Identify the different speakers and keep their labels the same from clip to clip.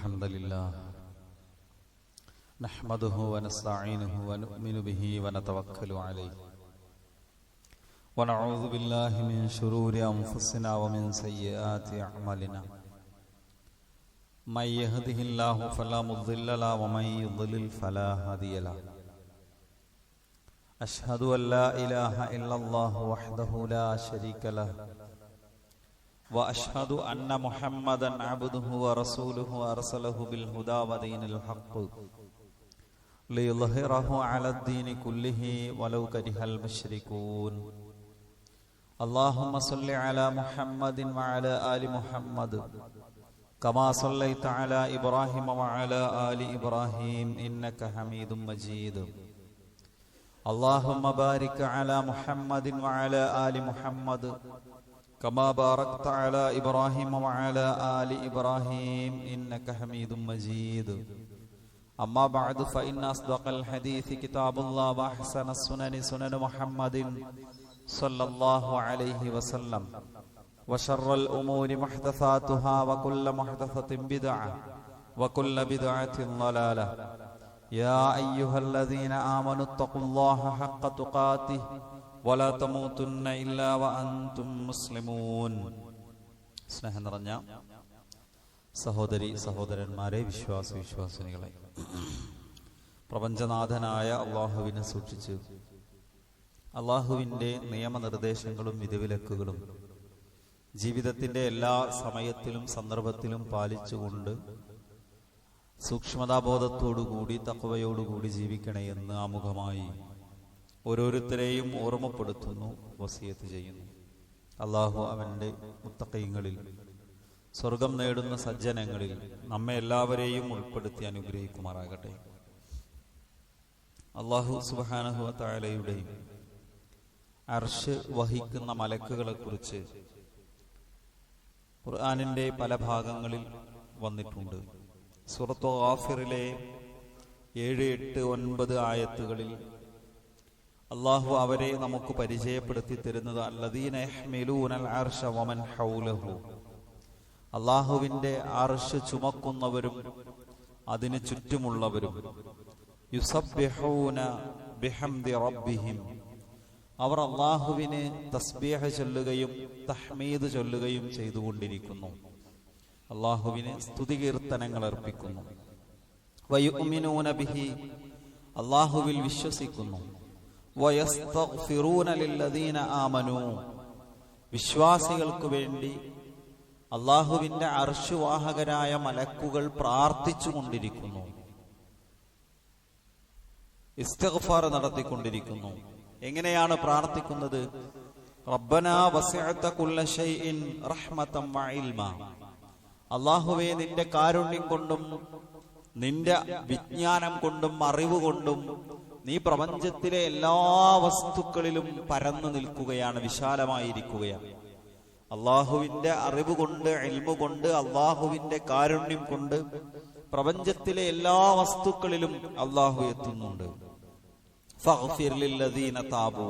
Speaker 1: الحمد لله نحمده ونستعينه ونؤمن به ونتوكل عليه ونعوذ بالله من شرور أنفسنا ومن سيئات أعمالنا من يهده الله فلا مضل له ومن يضلل فلا هادي له أشهد أن لا إله إلا الله وحده لا شريك له وأشهد أن محمدا عبده ورسوله أرسله بالهدى ودين الحق ليظهره على الدين كله ولو كره المشركون اللهم صل على محمد وعلى آل محمد كما صليت على إبراهيم وعلى آل إبراهيم إنك حميد مجيد اللهم بارك على محمد وعلى آل محمد كما باركت على إبراهيم وعلى آل إبراهيم إنك حميد مجيد أما بعد فإن أصدق الحديث كتاب الله وأحسن السنن سنن محمد صلى الله عليه وسلم وشر الأمور محدثاتها وكل محدثة بدعة وكل بدعة ضلالة يا أيها الذين آمنوا اتقوا الله حق تقاته ولا تموتن إلا وأنتم مسلمون. സ്നേഹം നിറഞ്ഞ സഹോദരി സഹോദരന്മാരെ, വിശ്വാസിനികളെ, പ്രപഞ്ചനാഥനായ അള്ളാഹുവിനെ സൂക്ഷിച്ച് അള്ളാഹുവിൻ്റെ നിയമനിർദ്ദേശങ്ങളും വിധിവിലക്കുകളും ജീവിതത്തിൻ്റെ എല്ലാ സമയത്തിലും സന്ദർഭത്തിലും പാലിച്ചുകൊണ്ട് സൂക്ഷ്മതാബോധത്തോടുകൂടി തഖ്വയോടുകൂടി ജീവിക്കണേ എന്ന് ആമുഖമായി ഓരോരുത്തരെയും ഓർമ്മപ്പെടുത്തുന്നു, വസിയത്ത് ചെയ്യുന്നു. അള്ളാഹു അവൻ്റെ മുത്തഖീങ്ങളിൽ, സ്വർഗം നേടുന്ന സജ്ജനങ്ങളിൽ നമ്മെ എല്ലാവരെയും ഉൾപ്പെടുത്തി അനുഗ്രഹിക്കുമാറാകട്ടെ. അള്ളാഹു സുബ്ഹാനഹു വ തആലയുടെ അർശ് വഹിക്കുന്ന മലക്കുകളെ കുറിച്ച് ഖുർആനിന്റെ പല ഭാഗങ്ങളിൽ വന്നിട്ടുണ്ട്. സൂറത്തു ഗാഫിറിലെ 7, 8, 9 ആയത്തുകളിൽ അള്ളാഹു അവരെ നമുക്ക് പരിചയപ്പെടുത്തി തരുന്നത് അല്ലദീന യഹ്മിലൂനൽ അർശ വമൻ ഹൗലഹു, അള്ളാഹുവിന്റെ അർശ് ചുമക്കുന്നവരും അതിന് ചുറ്റുമുള്ളവരും, യുസബ്ബിഹൂന ബിഹംദി റബ്ബിഹിം, അവർ അള്ളാഹുവിന് തസ്ബീഹ് ചൊല്ലുകയും തഹ്മീദ് ചൊല്ലുകയും ചെയ്തുകൊണ്ടിരിക്കുന്നു, അള്ളാഹുവിന് സ്തുതികീർത്തനങ്ങൾ അർപ്പിക്കുന്നു. വയുഅ്മിനൂന ബിഹി, അള്ളാഹുവിൽ വിശ്വസിക്കുന്നു. വയസ്തഗ്ഫിറൂന ലില്ലദീന ആമനൂ, വിശ്വാസികൾക്ക് വേണ്ടി അള്ളാഹുവിന്റെ അർശ് വാഹകരായ മലക്കുകൾ പ്രാർത്ഥിച്ചുകൊണ്ടിരിക്കുന്നു, ഇസ്തിഗ്ഫാർ നടത്തിക്കൊണ്ടിരിക്കുന്നു. എങ്ങനെയാണ് പ്രാർത്ഥിക്കുന്നത്? റബ്ബനാ വസിഅത കുല്ല ശൈഇൻ റഹ്മതൻ വ ഇൽമ, അള്ളാഹുവേ, നിന്റെ കാരുണ്യം കൊണ്ടും നിന്റെ വിജ്ഞാനം കൊണ്ടും അറിവ് കൊണ്ടും നീ പ്രപഞ്ചത്തിലെ എല്ലാ വസ്തുക്കളിലും പരന്നു നിൽക്കുകയാണ്, വിശാലമായിരിക്കുകയാണ്. അള്ളാഹുവിന്റെ അറിവ് കൊണ്ട്, ഇൽമു കൊണ്ട്, അള്ളാഹുവിന്റെ കാരുണ്യം കൊണ്ട് പ്രപഞ്ചത്തിലെ എല്ലാ വസ്തുക്കളിലും അള്ളാഹു എത്തുന്നുണ്ട്. ഫഗ്ഫിർ ലില്ലദീന താബൂ,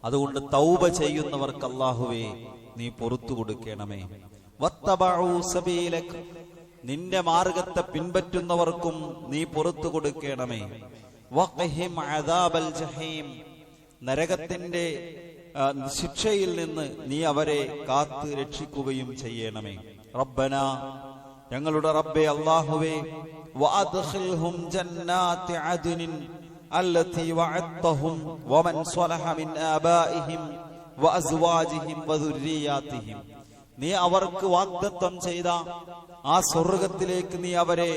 Speaker 1: അതുകൊണ്ട് തൗബ ചെയ്യുന്നവർക്ക് അള്ളാഹുവേ നീ പുറത്തു കൊടുക്കണമേ. വത്തബഉ സബീലക, നിന്റെ മാർഗത്തെ പിൻപറ്റുന്നവർക്കും നീ പുറത്തു കൊടുക്കണമേ. വഖിഹിം അദാബൽ ജഹീം, നരകത്തിന്റെ ശിക്ഷയിൽ നിന്ന് നീ അവരെ കാത്ത് രക്ഷിക്കുകയും ചെയ്യണമേ. റബ്ബനാ, ഞങ്ങളുടെ റബ്ബേ അല്ലാഹുവേ, വഅദ്ഖിൽഹും ജന്നാത്തി അദ്നിൻ അല്ലതി വഅദ്തഹും വമൻ സ്വലഹ മിൻ ആബാഇഹിം വഅസ്വാജിഹിം വദുർരിയാതിഹിം, നീ അവർക്ക് വാഗ്ദത്തം ചെയ്ത ആ സ്വർഗത്തിലേക്ക് നീ അവരെ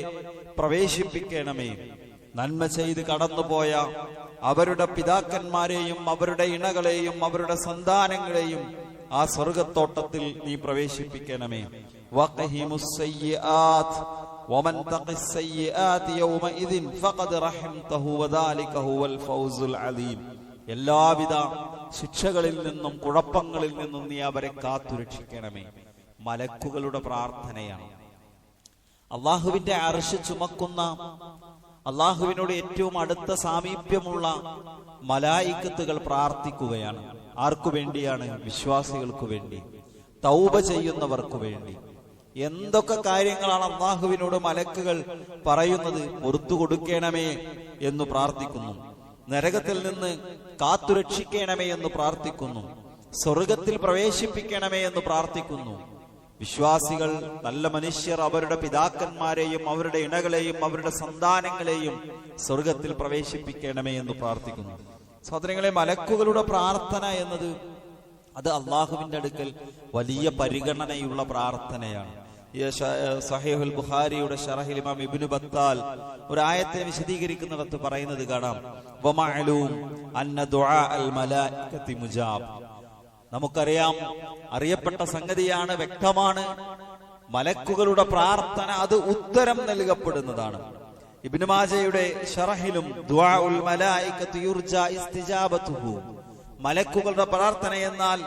Speaker 1: പ്രവേശിപ്പിക്കണമേ. നന്മ ചെയ്ത് കടന്നുപോയ അവരുടെ പിതാക്കന്മാരെയും അവരുടെ ഇണകളെയും അവരുടെ സന്താനങ്ങളെയും ആ സ്വർഗത്തോട്ടത്തിൽ നീ പ്രവേശിപ്പിക്കണമേ. വഖഹിമുസ് സയ്യിആത് വമൻ തഖിസ് സയ്യിആത് യൗമഇദിൻ ഫഖദ് റഹിംതഹു വദാലിക ഹുവൽ ഫൗസുൽ അലീം, എല്ലാവിധ ശിക്ഷകളിൽ നിന്നും കുഴപ്പങ്ങളിൽ നിന്നും നീ അവരെ കാത്തുരക്ഷിക്കണമേ. മലക്കുകളുടെ പ്രാർത്ഥനയാണ്. അള്ളാഹുവിന്റെ അർശ് ചുമക്കുന്ന, അള്ളാഹുവിനോട് ഏറ്റവും അടുത്ത സാമീപ്യമുള്ള മലായിക്കത്തുകൾ പ്രാർത്ഥിക്കുകയാണ്. ആർക്കു വേണ്ടിയാണ്? വിശ്വാസികൾക്ക് വേണ്ടി, തൗബ ചെയ്യുന്നവർക്ക് വേണ്ടി. എന്തൊക്കെ കാര്യങ്ങളാണ് അള്ളാഹുവിനോട് മലക്കുകൾ പറയുന്നത്? പുറത്തു കൊടുക്കണമേ എന്ന് പ്രാർത്ഥിക്കുന്നു, നരകത്തിൽ നിന്ന് കാത്തുരക്ഷിക്കണമേ എന്ന് പ്രാർത്ഥിക്കുന്നു, സ്വർഗത്തിൽ പ്രവേശിപ്പിക്കണമേ എന്ന് പ്രാർത്ഥിക്കുന്നു. വിശ്വാസികൾ, നല്ല മനുഷ്യർ അവരുടെ പിതാക്കന്മാരെയും അവരുടെ ഇണകളെയും അവരുടെ സന്താനങ്ങളെയും സ്വർഗത്തിൽ പ്രവേശിപ്പിക്കണമേ എന്ന് പ്രാർത്ഥിക്കുന്നു. സഹോദരങ്ങളെ, മലക്കുകളുടെ പ്രാർത്ഥന എന്നത് അത് അള്ളാഹുവിന്റെ അടുക്കൽ വലിയ പരിഗണനയുള്ള പ്രാർത്ഥനയാണ്. സഹീഹുൽ ബുഖാരിയുടെ ശറഹിൽ ഇമാം ഇബ്നു ബത്താൽ ഒരു ആയത്തെ വിശദീകരിക്കുന്നിടത്ത് പറയുന്നത് കാണാം, വമഅലൂം അന്ന ദുആഅൽ മലായികതി മുജാബ്. നമുക്കറിയാം, അറിയപ്പെട്ട സംഗതിയാണ്, വ്യക്തമാണ്, മലക്കുകളുടെ പ്രാർത്ഥന അത് ഉത്തരം നൽകപ്പെടുന്നതാണ്. ഇബ്നു മാജയുടെ ശറഹിലും ദുആഉൽ മലായികതി യുർജാ ഇസ്തിജാബതുഹു, മലക്കുകളുടെ പ്രാർത്ഥന എന്നാൽ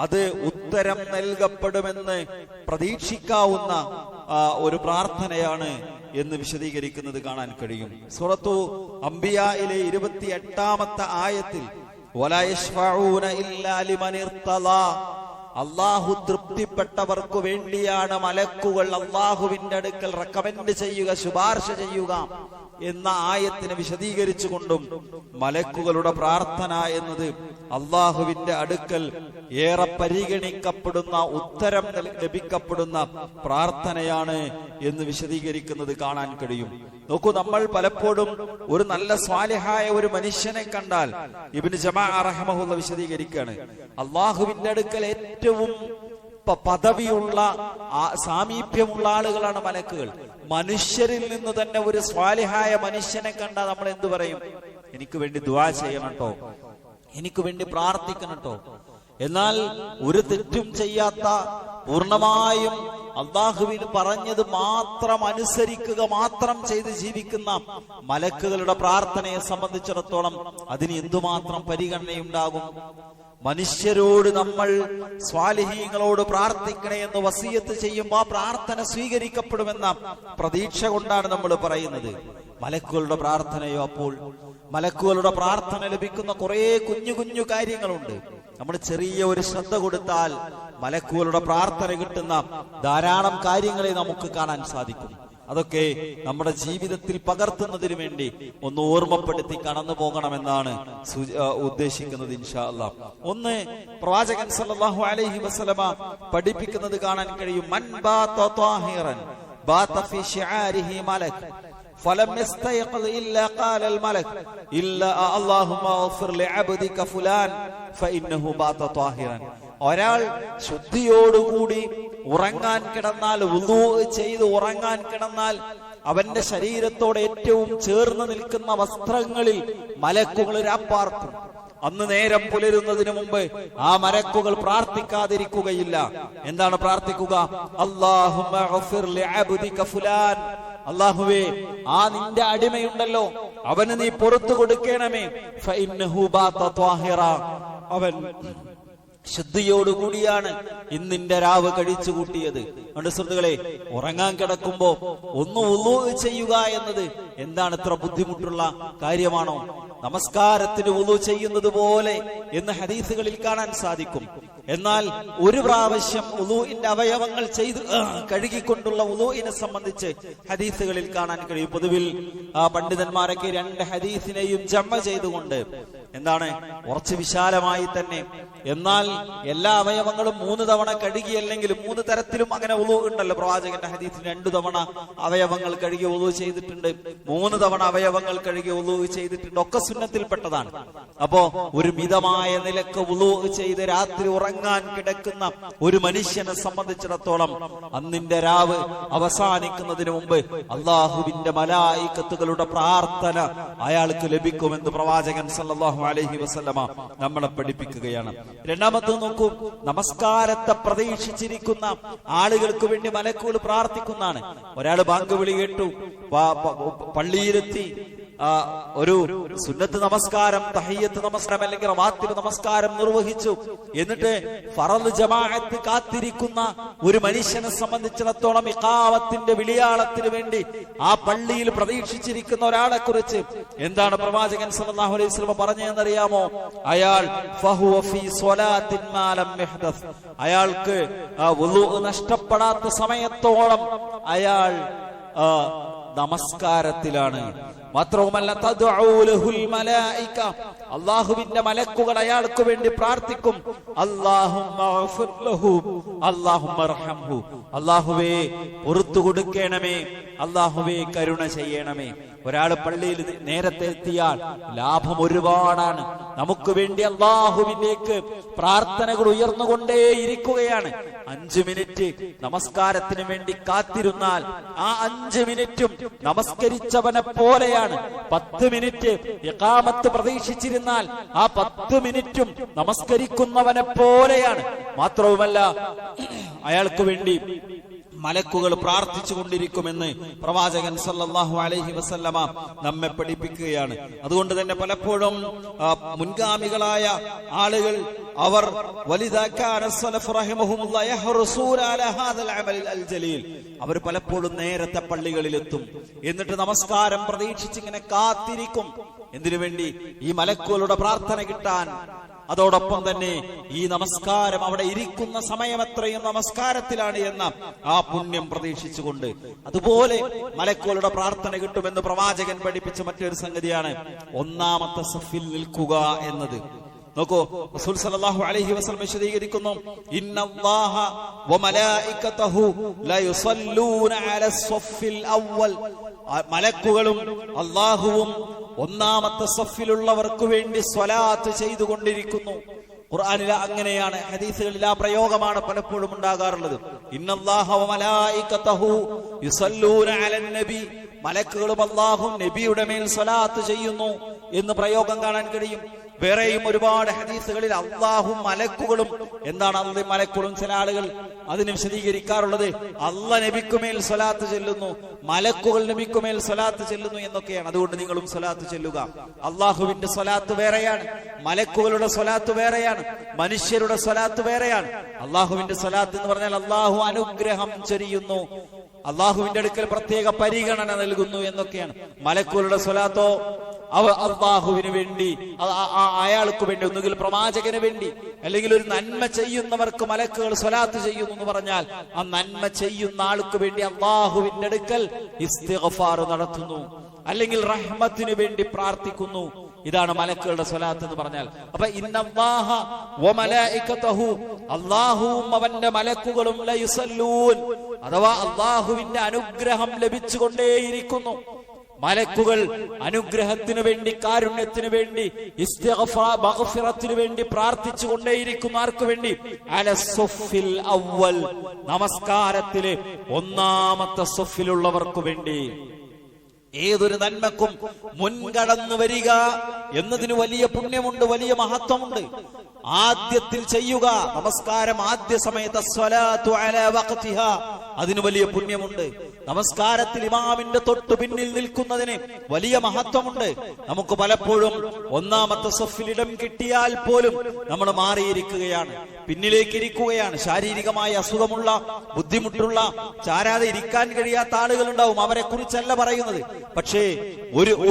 Speaker 1: അത് ഉത്തരം നൽകപ്പെടുമെന്ന് പ്രതീക്ഷിക്കാവുന്ന ഒരു പ്രാർത്ഥനയാണ് എന്ന് വിശദീകരിക്കുന്നത് കാണാൻ കഴിയും. സൂറത്തു അംബിയായിലെ 28-ാമത്തെ ആയത്തിൽ വലാ യശ്ഫഊന ഇല്ലാ ലിമൻ ഇർതളാ, അള്ളാഹു തൃപ്തിപ്പെട്ടവർക്ക് വേണ്ടിയാണ് മലക്കുകൾ അള്ളാഹുവിന്റെ അടുക്കൽ റെക്കമെൻഡ് ചെയ്യുക, ശുപാർശ ചെയ്യുക എന്ന ആയത്തിനെ വിശദീകരിച്ചുകൊണ്ടും മലക്കുകളുടെ പ്രാർത്ഥന എന്നത് അള്ളാഹുവിന്റെ അടുക്കൽ ഏറെ പരിഗണിക്കപ്പെടുന്ന, ഉത്തരം ലഭിക്കപ്പെടുന്ന പ്രാർത്ഥനയാണ് എന്ന് വിശദീകരിക്കുന്നത് കാണാൻ കഴിയും. നോക്കൂ, നമ്മൾ പലപ്പോഴും ഒരു നല്ല സ്വാലിഹായ ഒരു മനുഷ്യനെ കണ്ടാൽ, ഇബ്നു ജമാഅ റഹിമഹുല്ലാഹ് വിശദീകരിക്കുകയാണ്, അള്ളാഹുവിന്റെ അടുക്കൽ ഏറ്റവും പദവിയുള്ള, സാമീപ്യമുള്ള ആളുകളാണ് മലക്കുകൾ. മനുഷ്യരിൽ നിന്ന് തന്നെ ഒരു സ്വാലിഹായ മനുഷ്യനെ കണ്ടാൽ നമ്മൾ എന്തു പറയും? എനിക്ക് വേണ്ടി ദുആ ചെയ്യണം ട്ടോ, എനിക്ക് വേണ്ടി പ്രാർത്ഥിക്കണം ട്ടോ. എന്നാൽ ഒരു തെറ്റും ചെയ്യാത്ത, പൂർണ്ണമായും അള്ളാഹുവിന് പറഞ്ഞത് മാത്രം അനുസരിക്കുക മാത്രം ചെയ്ത് ജീവിക്കുന്ന മലക്കുകളുടെ പ്രാർത്ഥനയെ സംബന്ധിച്ചിടത്തോളം അതിന് എന്തുമാത്രം പരിഗണനയുണ്ടാകും? മനുഷ്യരോട് നമ്മൾ സ്വാലിഹീങ്ങളോട് പ്രാർത്ഥിക്കണേ എന്ന് വസിയത്ത് ചെയ്യുമ്പോൾ ആ പ്രാർത്ഥന സ്വീകരിക്കപ്പെടുമെന്ന പ്രതീക്ഷ കൊണ്ടാണ് നമ്മൾ പറയുന്നത്. മലക്കുകളുടെ പ്രാർത്ഥനയോ? അപ്പോൾ മലക്കുകളുടെ പ്രാർത്ഥന ലഭിക്കുന്ന കുറെ കുഞ്ഞു കുഞ്ഞു കാര്യങ്ങളുണ്ട്. നമ്മൾ ചെറിയ ഒരു ശ്രദ്ധ കൊടുത്താൽ മലക്കുകളുടെ പ്രാർത്ഥന കിട്ടുന്ന ധാരാളം കാര്യങ്ങളെ നമുക്ക് കാണാൻ സാധിക്കും. അതൊക്കെ നമ്മുടെ ജീവിതത്തിൽ പകർത്തുന്നതിന് വേണ്ടി ഒന്ന് ഓർമ്മപ്പെടുത്തി കടന്നു പോകണമെന്നാണ് ഉദ്ദേശിക്കുന്നത് ഇൻഷാ അല്ലാഹ്. ഒന്ന്, പ്രവാചകൻ സല്ലല്ലാഹു അലൈഹി വസല്ലമ പഠിപ്പിക്കുന്നത് കാണാൻ കഴിയും, മൻ ബാത ത്വാഹിറൻ ബാത ഫി ശിആരിഹി മലക് ഫലം യസ്തയഖിദ് ഇല്ലാ ഖാലൽ മലക് ഇല്ലാ അല്ലാഹുമ്മഗ്ഫിർ ലിഅബ്ദിക ഫുലാൻ ഫഇന്നഹു ബാത ത്വാഹിറൻ. ഒരാൾ ശുദ്ധിയോടുകൂടി ഉറങ്ങാൻ കിടന്നാൽ, വുളൂ ചെയ്ത് ഉറങ്ങാൻ കിടന്നാൽ, അവന്റെ ശരീരത്തോട് ഏറ്റവും ചേർന്ന് നിൽക്കുന്ന വസ്ത്രങ്ങളിൽ മലക്കുകൾ രാപ്പാർക്കും. അന്ന് നേരം പുലരുന്നതിന് മുമ്പ് ആ മലക്കുകൾ പ്രാർത്ഥിക്കാതിരിക്കുകയില്ല. എന്താണ് പ്രാർത്ഥിക്കുക? അല്ലാഹുമ്മഗ്ഫിർ ലിഅബ്ദിക ഫുലാൻ, അല്ലാഹുവേ, ആ നിന്റെ അടിമയുണ്ടല്ലോ, അവന് നീ പുറത്തു കൊടുക്കണമേ. ഫഇന്നഹു ബാത ത്വാഹിറ, അവൻ ശുദ്ധിയോടുകൂടിയാണ് ഇന്നിന്റെ രാവ് കഴിച്ചു കൂട്ടിയത്. അതുകൊണ്ട് സുഹൃത്തുക്കളെ, ഉറങ്ങാൻ കിടക്കുമ്പോ ഒന്ന് വുളൂ ചെയ്യുക എന്നത് എന്താണ് ഇത്ര ബുദ്ധിമുട്ടുള്ള കാര്യമാണോ? നമസ്കാരത്തിന് വുളൂ ചെയ്യുന്നത് പോലെ എന്ന് ഹദീസുകളിൽ കാണാൻ സാധിക്കും. എന്നാൽ ഒരു പ്രാവശ്യം വുളൂഇന്റെ അവയവങ്ങൾ ചെയ്ത് കഴുകിക്കൊണ്ടുള്ള വുളൂഇനെ സംബന്ധിച്ച് ഹദീസുകളിൽ കാണാൻ കഴിയും. പൊതുവിൽ പണ്ഡിതന്മാരൊക്കെ രണ്ട് ഹദീസിനെയും ജമ ചെയ്തുകൊണ്ട് എന്താണ് കുറച്ച് വിശാലമായി തന്നെ, എന്നാൽ എല്ലാ അവയവങ്ങളും 3 തവണ കഴുകിയല്ലെങ്കിൽ 3 തരത്തിലും അങ്ങനെ വുളൂ ഉണ്ടല്ലോ. പ്രവാചകന്റെ ഹദീസിൽ 2 തവണ അവയവങ്ങൾ കഴുകി വുളൂ ചെയ്തിട്ടുണ്ട്, 3 തവണ അവയവങ്ങൾ കഴുകി വുളൂ ചെയ്തിട്ടുണ്ട്. ഒക്കെ സുന്നത്തിൽപ്പെട്ടതാണ്. അപ്പോ ഒരു മിതമായ നിലക്ക് വുളൂ ചെയ്ത് രാത്രി ഉറങ്ങാൻ കിടക്കുന്ന ഒരു മനുഷ്യനെ സംബന്ധിച്ചിടത്തോളം അന്നിന്റെ രാവ് അവസാനിക്കുന്നതിന് മുമ്പ് അള്ളാഹുവിന്റെ മലായികത്തുകളുടെ പ്രാർത്ഥന അയാൾക്ക് ലഭിക്കുമെന്ന് പ്രവാചകൻ സല്ലല്ലാഹു അലൈഹി വസല്ലമ നമ്മളെ പഠിപ്പിക്കുകയാണ്. രണ്ടാമത്തെ നോക്കൂ, നമസ്കാരത്തെ പ്രതീക്ഷിച്ചിരിക്കുന്ന ആളുകൾക്ക് വേണ്ടി മലക്കുകൾ പ്രാർത്ഥിക്കുന്നതാണ്. ഒരാൾ ബാങ്ക് വിളി കേട്ടു, പള്ളിയിലെത്തി, ഒരു സുന്നത്ത് നമസ്കാരം, തഹിയ്യത്ത് നമസ്കാരം അല്ലെങ്കിൽ റവാത്തിബ് നമസ്കാരം നിർവഹിച്ചു. എന്നിട്ട് ഫറദ് ജമാഅത്ത് കാത്തിരിക്കുന്ന ഒരു മനുഷ്യനെ സംബന്ധിച്ചിടത്തോളം ഇഖാമത്തിന്റെ വിളിയാളത്തിന് വേണ്ടി ആ പള്ളിയിൽ പ്രതീക്ഷിച്ചിരിക്കുന്ന ഒരാളെ കുറിച്ച് എന്താണ് പ്രവാചകൻ സല്ലല്ലാഹു അലൈഹി വസല്ലം പറഞ്ഞതെന്നറിയാമോ? അയാൾ ഫഹുവ ഫീ സ്വലാത്തിൻ മാ ലം യഹ്ദസ്, അയാൾക്ക് വുളു നഷ്ടപ്പെടാത്ത സമയത്തോളം അയാൾ നമസ്കാരത്തിലാണ്. മാത്രവുമല്ല തദ്ഉ ലഹുൽ മലായിക, അല്ലാഹുവിന്റെ മലക്കുകൾ അയാൾക്ക് വേണ്ടി പ്രാർത്ഥിക്കും. അല്ലാഹുമ്മ ഗഫിർ ലഹു അല്ലാഹുമ്മ അർഹംഹു, അല്ലാഹുവേ പുറത്തു കൊടുക്കണമേ, അല്ലാഹുവേ കരുണ ചെയ്യണമേ. ഒരാൾ പള്ളിയിൽ നേരത്തെ എത്തിയാൽ ലാഭം ഒരുപാടാണ്. നമുക്ക് വേണ്ടി അല്ലാഹുവിലേക്ക് പ്രാർത്ഥനകൾ ഉയർന്നുകൊണ്ടേയിരിക്കുകയാണ്. 5 മിനിറ്റ് നമസ്കാരത്തിന് വേണ്ടി കാത്തിരുന്നാൽ ആ 5 മിനിറ്റും നമസ്കരിച്ചവനെ പോലെയാണ്. 10 മിനിറ്റ് ഇഖാമത്ത് പ്രതീക്ഷിച്ചിരുന്നാൽ ആ 10 മിനിറ്റും നമസ്കരിക്കുന്നവനെ പോലെയാണ്. മാത്രവുമല്ല അയാൾക്ക് വേണ്ടി മലക്കുകൾ പ്രാർത്ഥിച്ചു കൊണ്ടിരിക്കുമെന്ന് പ്രവാചകൻ സല്ലല്ലാഹു അലൈഹി വസല്ലമ നമ്മെ പഠിപ്പിക്കുകയാണ്. അതുകൊണ്ട് തന്നെ പലപ്പോഴും മുൻഗാമികളായ ആളുകൾ അവർ അവർ പലപ്പോഴും നേരത്തെ പള്ളികളിലെത്തും. എന്നിട്ട് നമസ്കാരം പ്രതീക്ഷിച്ചിങ്ങനെ കാത്തിരിക്കും. എന്തിനു വേണ്ടി? ഈ മലക്കുകളുടെ പ്രാർത്ഥന കിട്ടാൻ. അതോടൊപ്പം തന്നെ ഈ നമസ്കാരം അവിടെ ഇരിക്കുന്ന സമയം എത്രയും നമസ്കാരത്തിലാണ് എന്ന ആ പുണ്യം പ്രതീക്ഷിച്ചുകൊണ്ട് അതുപോലെ മലക്കുകളുടെ പ്രാർത്ഥന കിട്ടുമെന്ന് പ്രവാചകൻ പഠിപ്പിച്ച മറ്റൊരു സംഗതിയാണ് ഒന്നാമത്തെ സഫിൽ നിൽക്കുക എന്നത്. നോക്കൂ, റസൂൽ സല്ലല്ലാഹു അലൈഹി വസല്ലം വിശദീകരിക്കുന്നു, ഇന്നല്ലാഹ വമലായികതഹു ലാ യുസല്ലൂന അലസ് സഫിൽ അവ്വൽ, മലക്കുകളും അല്ലാഹുവും ഒന്നാമത്തെ സഫിലുള്ളവർക്ക് വേണ്ടി സ്വലാത്ത് ചെയ്തുകൊണ്ടിരിക്കുന്നു. ഖുർആനിൽ അങ്ങനെയാണ്, ഹദീസുകളിൽ ആ പ്രയോഗമാണ് പലപ്പോഴും ഉണ്ടാകാറുള്ളത്. ഇന്നല്ലാഹ വമലായികതഹു യുസല്ലൂന അലൻ നബി, മലക്കുകളും അല്ലാഹുവും നബിയുടെ മേൽ സ്വലാത്ത് ചെയ്യുന്നു എന്ന് പ്രയോഗം കാണാൻ കഴിയും. വേറെയും ഒരുപാട് ഹദീസുകളിൽ അല്ലാഹും മലക്കുകളും എന്താണ് അള്ളയും മലക്കുകളും ചില ആളുകൾ അതിന് വിശദീകരിക്കാറുള്ളത് അല്ല നബിക്കുമേൽ സ്വലാത്ത് ചെല്ലുന്നു, മലക്കുകൾ നബിക്കുമേൽ സ്വലാത്ത് ചെല്ലുന്നു എന്നൊക്കെയാണ്. അതുകൊണ്ട് നിങ്ങളും സ്വലാത്ത് ചെല്ലുക. അള്ളാഹുവിന്റെ സ്വലാത്ത് വേറെയാണ്, മലക്കുകളുടെ സ്വലാത്ത് വേറെയാണ്, മനുഷ്യരുടെ സ്വലാത്ത് വേറെയാണ്. അള്ളാഹുവിന്റെ സ്വലാത്ത് എന്ന് പറഞ്ഞാൽ അള്ളാഹു അനുഗ്രഹം ചൊരിയുന്നു, അള്ളാഹുവിന്റെ അടുക്കൽ പ്രത്യേക പരിഗണന നൽകുന്നു എന്നൊക്കെയാണ്. മലക്കുകളുടെ സ്വലാത്തോ അള്ളാഹുവിന് വേണ്ടി, അയാൾക്ക് വേണ്ടി, ഒന്നുകിൽ പ്രവാചകന് വേണ്ടി, അല്ലെങ്കിൽ ഒരു നന്മ ചെയ്യുന്നവർക്ക് മലക്കുകൾ സ്വലാത്ത് ചെയ്യുന്നു എന്ന് പറഞ്ഞാൽ ആ നന്മ ചെയ്യുന്ന ആൾക്ക് വേണ്ടി അള്ളാഹുവിന്റെ അടുക്കൽ ഇസ്തിഗ്ഫാർ നടത്തുന്നു, അല്ലെങ്കിൽ റഹ്മത്തിന് വേണ്ടി പ്രാർത്ഥിക്കുന്നു. ഇതാണ് മലക്കുകളുടെ സ്വലാത്ത് എന്ന് പറഞ്ഞാൽ. അപ്പൊ ഇന്നല്ലാഹ വമലായികതഹു, അല്ലാഹുവും അവന്റെ മലക്കുകളും ലയുസല്ലൂൻ, അഥവാ അല്ലാഹുവിന്റെ അനുഗ്രഹം ലഭിച്ചുകൊണ്ടേയിരിക്കുന്നു. മലക്കുകൾ അനുഗ്രഹത്തിന് വേണ്ടി, കാരുണ്യത്തിന് വേണ്ടി, മഗ്ഫിറത്തിന് വേണ്ടി പ്രാർത്ഥിച്ചു കൊണ്ടേയിരിക്കും. ആർക്ക് വേണ്ടി? അലസ്സഫിൽ അവ്വൽ, നമസ്കാരത്തിലെ ഒന്നാമത്തെ സഫിലുള്ളവർക്ക് വേണ്ടി. ഏതൊരു നന്മക്കും മുൻകടന്നു വരിക എന്നതിന് വലിയ പുണ്യമുണ്ട്, വലിയ മഹത്വമുണ്ട്. ആദ്യത്തിൽ ചെയ്യുക നമസ്കാരം, ആദ്യ സമയത്ത് സ്വലാത്തു അലാ വഖ്തിഹാ, അതിന് വലിയ പുണ്യമുണ്ട്. നമസ്കാരത്തിൽ ഇമാമിന്റെ തൊട്ടു പിന്നിൽ നിൽക്കുന്നതിന് വലിയ മഹത്വമുണ്ട്. നമുക്ക് പലപ്പോഴും ഒന്നാമത്തെ സഫിൽ ഇടം കിട്ടിയാൽ പോലും നമ്മൾ മാറിയിരിക്കുകയാണ്, പിന്നിലേക്ക് ഇരിക്കുകയാണ്. ശാരീരികമായ അസുഖമുള്ള, ബുദ്ധിമുട്ടുള്ള, ചാരാതെ ഇരിക്കാൻ കഴിയാത്ത ആളുകൾ ഉണ്ടാവും, അവരെ കുറിച്ചല്ല പറയുന്നത്. പക്ഷേ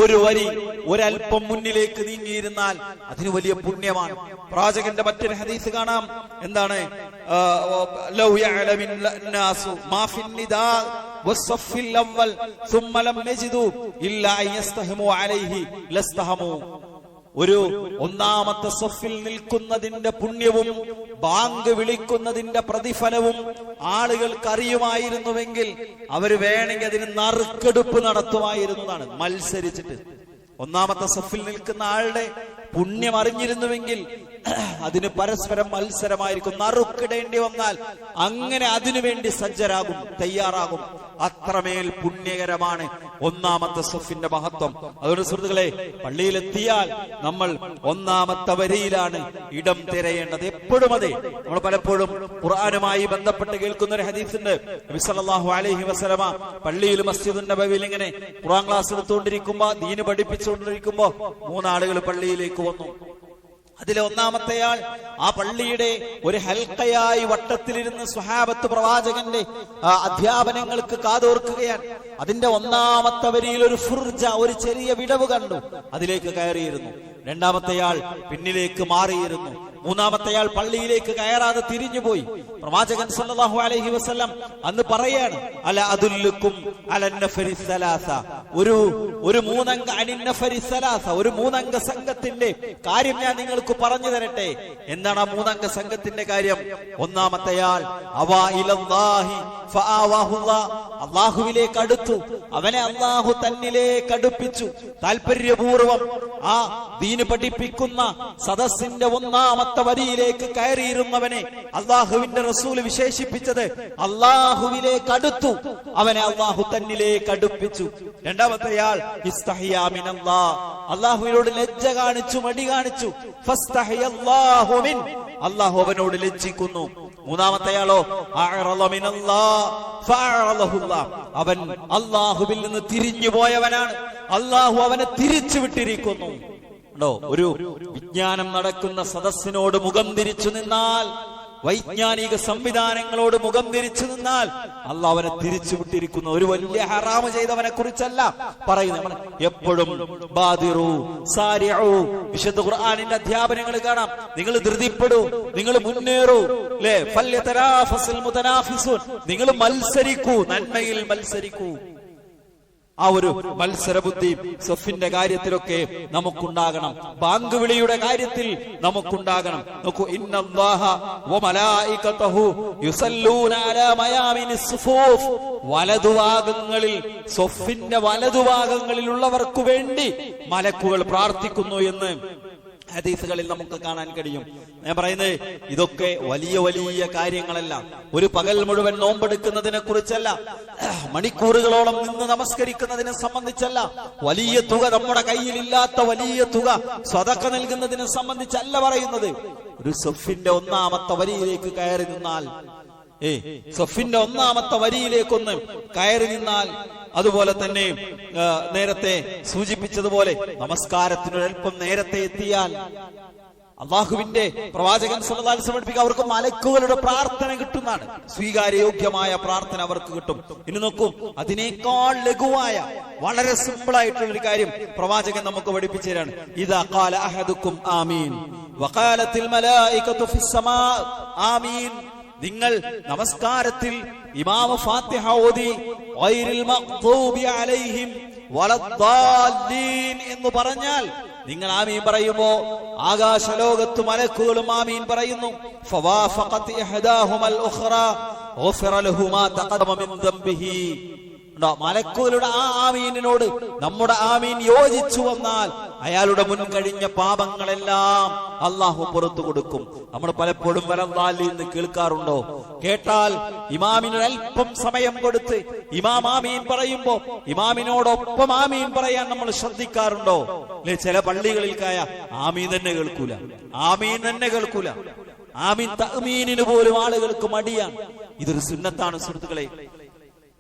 Speaker 1: ഒരു വരി ഒരൽപ്പം മുന്നിലേക്ക് നീങ്ങിയിരുന്നാൽ അതിന് വലിയ പുണ്യമാണ്. പ്രവാചകന്റെ മറ്റൊരു ഹദീസ് കാണാം, എന്താണ്? ലൗ യഅലമിൻ നാസു മാ ഫിൻ നിദാ വസ്സഫിൽ അവ്വൽ സുമ്മ ലം യജിദു ഇല്ലാ യസ്തഹമു അലൈഹി ലസ്തഹമു. ഒരു ഒന്നാമത്തെ സഫിൽ നിൽക്കുന്നതിന്റെ പുണ്യവും ബാങ്ക് വിളിക്കുന്നതിന്റെ പ്രതിഫലവും ആളുകൾക്ക് അറിയുമായിരുന്നുവെങ്കിൽ അവര് വേണമെങ്കിൽ അതിന് നറുക്കെടുപ്പ് നടത്തുമായിരുന്നതാണ്. മത്സരിച്ചിട്ട് ഒന്നാമത്തെ സഫിൽ നിൽക്കുന്ന ആളുടെ പുണ്യം അറിഞ്ഞിരുന്നുവെങ്കിൽ അതിന് പരസ്പരം മത്സരമായിരിക്കും. നറുക്കിടേണ്ടി വന്നാൽ അങ്ങനെ അതിനുവേണ്ടി സജ്ജരാകും, തയ്യാറാകും. അത്രമേൽ പുണ്യകരമാണ് ഒന്നാമത്തെ സഫിന്റെ മഹത്വം. അതുകൊണ്ട് സുഹൃത്തുക്കളെ, പള്ളിയിലെത്തിയാൽ നമ്മൾ ഒന്നാമത്തെ വരിയിലാണ് ഇടം തിരയേണ്ടത്. എപ്പോഴും അതെ. നമ്മൾ പലപ്പോഴും ഖുർആനുമായി ബന്ധപ്പെട്ട് കേൾക്കുന്ന ഒരു ഹദീസുണ്ട്. നബി സല്ലല്ലാഹു അലൈഹി വസല്ലമ പള്ളിയിൽ മസ്ജിദുൻ നബവിയിൽ ഇങ്ങനെ ഖുർആൻ ക്ലാസ് എടുത്തുകൊണ്ടിരിക്കുമ്പോ, ദീന് പഠിപ്പിച്ചുകൊണ്ടിരിക്കുമ്പോ 3 ആളുകൾ പള്ളിയിലേക്ക് വന്നു. അതിലെ ഒന്നാമത്തെയാൾ ആ പള്ളിയുടെ ഒരു ഹൽക്കയായി വട്ടത്തിലിരുന്ന് സ്വഹാബത്ത് പ്രവാചകന്റെ അധ്യാപനങ്ങൾക്ക് കാതോർക്കുകയാണ്. അതിന്റെ ഒന്നാമത്തെ വരിയിൽ ഒരു ഫുർജ, ഒരു ചെറിയ വിടവ് കണ്ടു. അതിലേക്ക് കയറിയിരുന്നു. രണ്ടാമത്തെയാൾ പിന്നിലേക്ക് മാറിയിരുന്നു. മൂന്നാമത്തെയാൾ പള്ളിയിലേക്ക് കയറാതെ തിരിഞ്ഞുപോയി. പ്രവാചകൻ സല്ലല്ലാഹു അലൈഹി വസല്ലം അന്ന് പറയാണ്, അല അദുല്ലുക്കും അലന്നഫരി സലാസ, ഒരു മൂന്നംഗ അനിന്നഫരി സലാസ, ഒരു മൂന്നംഗ സംഘത്തിന്റെ കാര്യം ഞാൻ നിങ്ങൾക്ക് പറഞ്ഞു തരട്ടെ. എന്താണ് ആ മൂന്നംഗ സംഘത്തിന്റെ കാര്യം? ഒന്നാമത്തെയാൾ അവാ ഇലല്ലാഹി ഫആവാഹുല്ലാഹ്, അല്ലാഹുവിലേക്ക് അടുത്തു, അവനെ അല്ലാഹു തന്നിലേക്ക് അടുപ്പിച്ചു. താല്പര്യപൂർവം ആ ദീന് പഠിപ്പിക്കുന്ന സദസ്സിന്റെ ഒന്നാമത്തെ വരിയിലേക്ക് കയറിയിരുന്നവനെ അല്ലാഹുവിന്റെ റസൂൽ വിശേഷിപ്പിച്ചത് അല്ലാഹുവിലേക്ക് അടുത്തു, അവനെ അല്ലാഹു തന്നിലേക്ക് അടുപ്പിച്ചു. രണ്ടാമത്തെയാൾ ഇസ്തഹിയാ മിനല്ലാഹ്, അല്ലാഹുവിനോട് ലജ്ജ കാണിച്ചു, മടി കാണിച്ചു. ഫസ്തഹിയല്ലാഹു മിൻ, അല്ലാഹു അവനോട് ലജ്ജിക്കുന്നു. മൂന്നാമത്തെയാളോ അഅറള മിനല്ലാഹ് ഫഅറളഹുല്ലാഹ്, അവൻ അല്ലാഹുവിൽ നിന്ന് തിരിഞ്ഞു പോയവനാണ്, അല്ലാഹു അവനെ തിരിച്ചു വിട്ടിരിക്കുന്നു. ഒരു വിജ്ഞാനം നടക്കുന്ന സദസ്സിനോട് മുഖം തിരിച്ചു നിന്നാൽ, വൈജ്ഞാനിക സംവിധാനങ്ങളോട് മുഖം തിരിച്ചു നിന്നാൽ അല്ലാഹു അവനെ തിരിച്ചു വിട്ടിരിക്കുന്നു. ഒരു വലിയ ഹറാമ് ചെയ്തവനെ കുറിച്ചല്ല പറയുന്നത്. എപ്പോഴും ബാദിറു സാരിഉ, വിശുദ്ധ ഖുർആനിന്റെ അധ്യാപനങ്ങൾ കാണാം. നിങ്ങൾ ധൃതിപ്പെടൂ, നിങ്ങൾ മുന്നേറൂ, അല്ലേ? ഫല്യതനാഫസിൽ മുതനാഫിസൂൻ, നിങ്ങൾ മത്സരിക്കൂ, നന്മയിൽ മത്സരിക്കൂ. ആ ഒരു മത്സരബുദ്ധി സഫിന്റെ കാര്യത്തിലൊക്കെ നമുക്കുണ്ടാകണം. ബാങ്ക് വിളിയുടെ കാര്യത്തിൽ നമുക്കുണ്ടാകണം. നോക്കൂ, ഇന്നല്ലാഹ വമലായികതഹു യുസല്ലൂന അലാ മയാമിനിസ് സുഫൂഫ്, വലതുഭാഗങ്ങളിൽ, സഫിന്റെ വലതുഭാഗങ്ങളിലുള്ളവർക്ക് വേണ്ടി മലക്കുകൾ പ്രാർത്ഥിക്കുന്നു എന്ന് ഹദീസുകളിൽ നമുക്ക് കാണാൻ കഴിയും. ഞാൻ പറയുന്നത് ഇതൊക്കെ വലിയ വലിയ കാര്യങ്ങളല്ല. ഒരു പകൽ മുഴുവൻ നോമ്പെടുക്കുന്നതിനെ കുറിച്ചല്ല, മണിക്കൂറുകളോളം നിന്ന് നമസ്കരിക്കുന്നതിനെ സംബന്ധിച്ചല്ല, വലിയ തുക നമ്മുടെ കയ്യിലില്ലാത്ത വലിയ തുക സ്വതക്ക നൽകുന്നതിനെ സംബന്ധിച്ചല്ല പറയുന്നത്. ഒരു സഫിന്റെ ഒന്നാമത്തെ വരിയിലേക്ക് കയറി നിന്നാൽ, സഫിന്റെ ഒന്നാമത്തെ വരിയിലേക്കൊന്ന് കയറി നിന്നാൽ, അതുപോലെ തന്നെ നേരത്തെ സൂചിപ്പിച്ചതുപോലെ നമസ്കാരത്തിനൊരൽപ്പം നേരത്തെ എത്തിയാൽ, അള്ളാഹുവിന്റെ പ്രവാചകൻ സല്ലല്ലാഹു അലൈഹി വസല്ലം പഠിപ്പിക്കുക, അവർക്ക് മലക്കുകളുടെ പ്രാർത്ഥന കിട്ടുന്നതാണ്. സ്വീകാര്യയോഗ്യമായ പ്രാർത്ഥന അവർക്ക് കിട്ടും. ഇനി നോക്കൂ, അതിനേക്കാൾ ലഘുവായ വളരെ സിമ്പിൾ ആയിട്ടുള്ള ഒരു കാര്യം പ്രവാചകൻ നമുക്ക് പഠിപ്പിച്ചു തരാണ്. ഇദാ ഖാല അഹദുക്കും ആമീൻ വഖാലത്തിൽ മലായികതു ഫിസ് സമാ ആമീൻ, നിങ്ങൾ നമസ്കാരത്തിൽ ഇമാം ഫാത്തിഹ ഓതി ഗൈറിൽ മഗ്ദൂബി അലൈഹിം വലദ്ദാല്ലീൻ എന്ന് പറഞ്ഞാൽ, നിങ്ങൾ ആമീൻ പറയുമ്പോ ആകാശലോകത്ത് മലക്കുകളും ആമീൻ പറയുന്നു. ഫവാഫഖത് ഇഹ്ദാഹുമൽ ഉഖ്റാ ഗുഫിറ ലഹു മാ തഖദ്ദമ മിൻ ദംബിഹി. മലക്കുകളുടെ ആ ആമീനിനോട് നമ്മുടെ ആമീൻ യോജിച്ചു വന്നാൽ അയാളുടെ മുൻ കഴിഞ്ഞ പാപങ്ങളെല്ലാം അള്ളാഹു പുറത്തു കൊടുക്കും. നമ്മൾ പലപ്പോഴും വലദ്ദാല്ലീൻ എന്ന് കേൾക്കാറുണ്ടോ? കേട്ടാൽ ഇമാമിന് അല്പം സമയം കൊടുത്ത് ഇമാം ആമീൻ പറയുമ്പോ ഇമാമിനോടൊപ്പം ആമീൻ പറയാൻ നമ്മൾ ശ്രദ്ധിക്കാറുണ്ടോ? അല്ലെ, ചില പള്ളികളിൽ ആമീൻ തന്നെ കേൾക്കൂല, ആമീൻ തന്നെ കേൾക്കൂല. ആമീൻ തഅ്മീനിന് പോലും ആളുകൾക്ക് മടിയാണ്. ഇതൊരു സുന്നത്താണ് സുഹൃത്തുക്കളെ.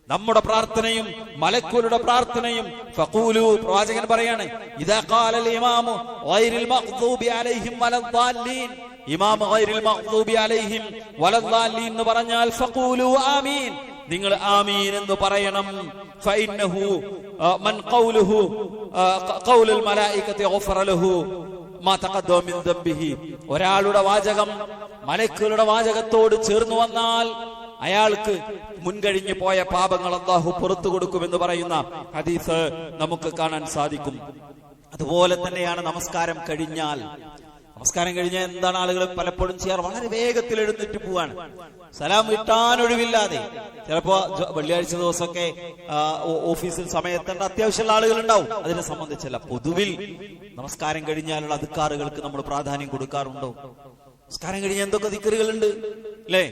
Speaker 1: നമ്മുടെ പ്രാർത്ഥനയും മലക്കുകളുടെ പ്രാർത്ഥനയും ഫഖൂലു, പ്രവാചകൻ പറയാണ്, ഇദാ ഖാലൽ ഇമാമു ഗൈറിൽ മഗ്ദൂബി അലൈഹിം വലദ്ദാല്ലീൻ, ഇമാം ഗൈറിൽ മഗ്ദൂബി അലൈഹിം വലദ്ദാല്ലീൻ എന്ന് പറഞ്ഞാൽ ഫഖൂലു ആമീൻ, നിങ്ങൾ ആമീൻ എന്ന് പറയണം. ഫഇന്നഹു മൻ ഖൗലുഹു ഖൗലുൽ മലായികതി ഗുഫറ ലഹു മാ തഖദ്ദമ മിൻ ദംബിഹി, ഒരാളുടെ വാചകം മലക്കുകളുടെ വാചകത്തോട് ചേർന്നു വന്നാൽ അയാൾക്ക് മുൻകഴിഞ്ഞു പോയ പാപങ്ങൾ അല്ലാഹു പുറത്തു കൊടുക്കുമെന്ന് പറയുന്ന ഹദീസ് നമുക്ക് കാണാൻ സാധിക്കും. അതുപോലെ തന്നെയാണ് നമസ്കാരം കഴിഞ്ഞാൽ.
Speaker 2: നമസ്കാരം കഴിഞ്ഞാൽ എന്താണ് ആളുകൾ പലപ്പോഴും ചെയ്യാറ്? വളരെ വേഗത്തിൽ എഴുന്നേറ്റ് പോവാണ്, സലാം കിട്ടാനൊഴിവില്ലാതെ. ചിലപ്പോ വെള്ളിയാഴ്ച ദിവസമൊക്കെ ഓഫീസിൽ സമയത്തേണ്ട അത്യാവശ്യമുള്ള ആളുകൾ ഉണ്ടാവും, അതിനെ സംബന്ധിച്ചല്ല. പൊതുവിൽ നമസ്കാരം കഴിഞ്ഞാലുള്ള അദ്കാറുകൾക്ക് നമ്മൾ പ്രാധാന്യം കൊടുക്കാറുണ്ടോ? നമസ്കാരം കഴിഞ്ഞാൽ എന്തൊക്കെ ദിക്റുകളുണ്ട് അല്ലേ?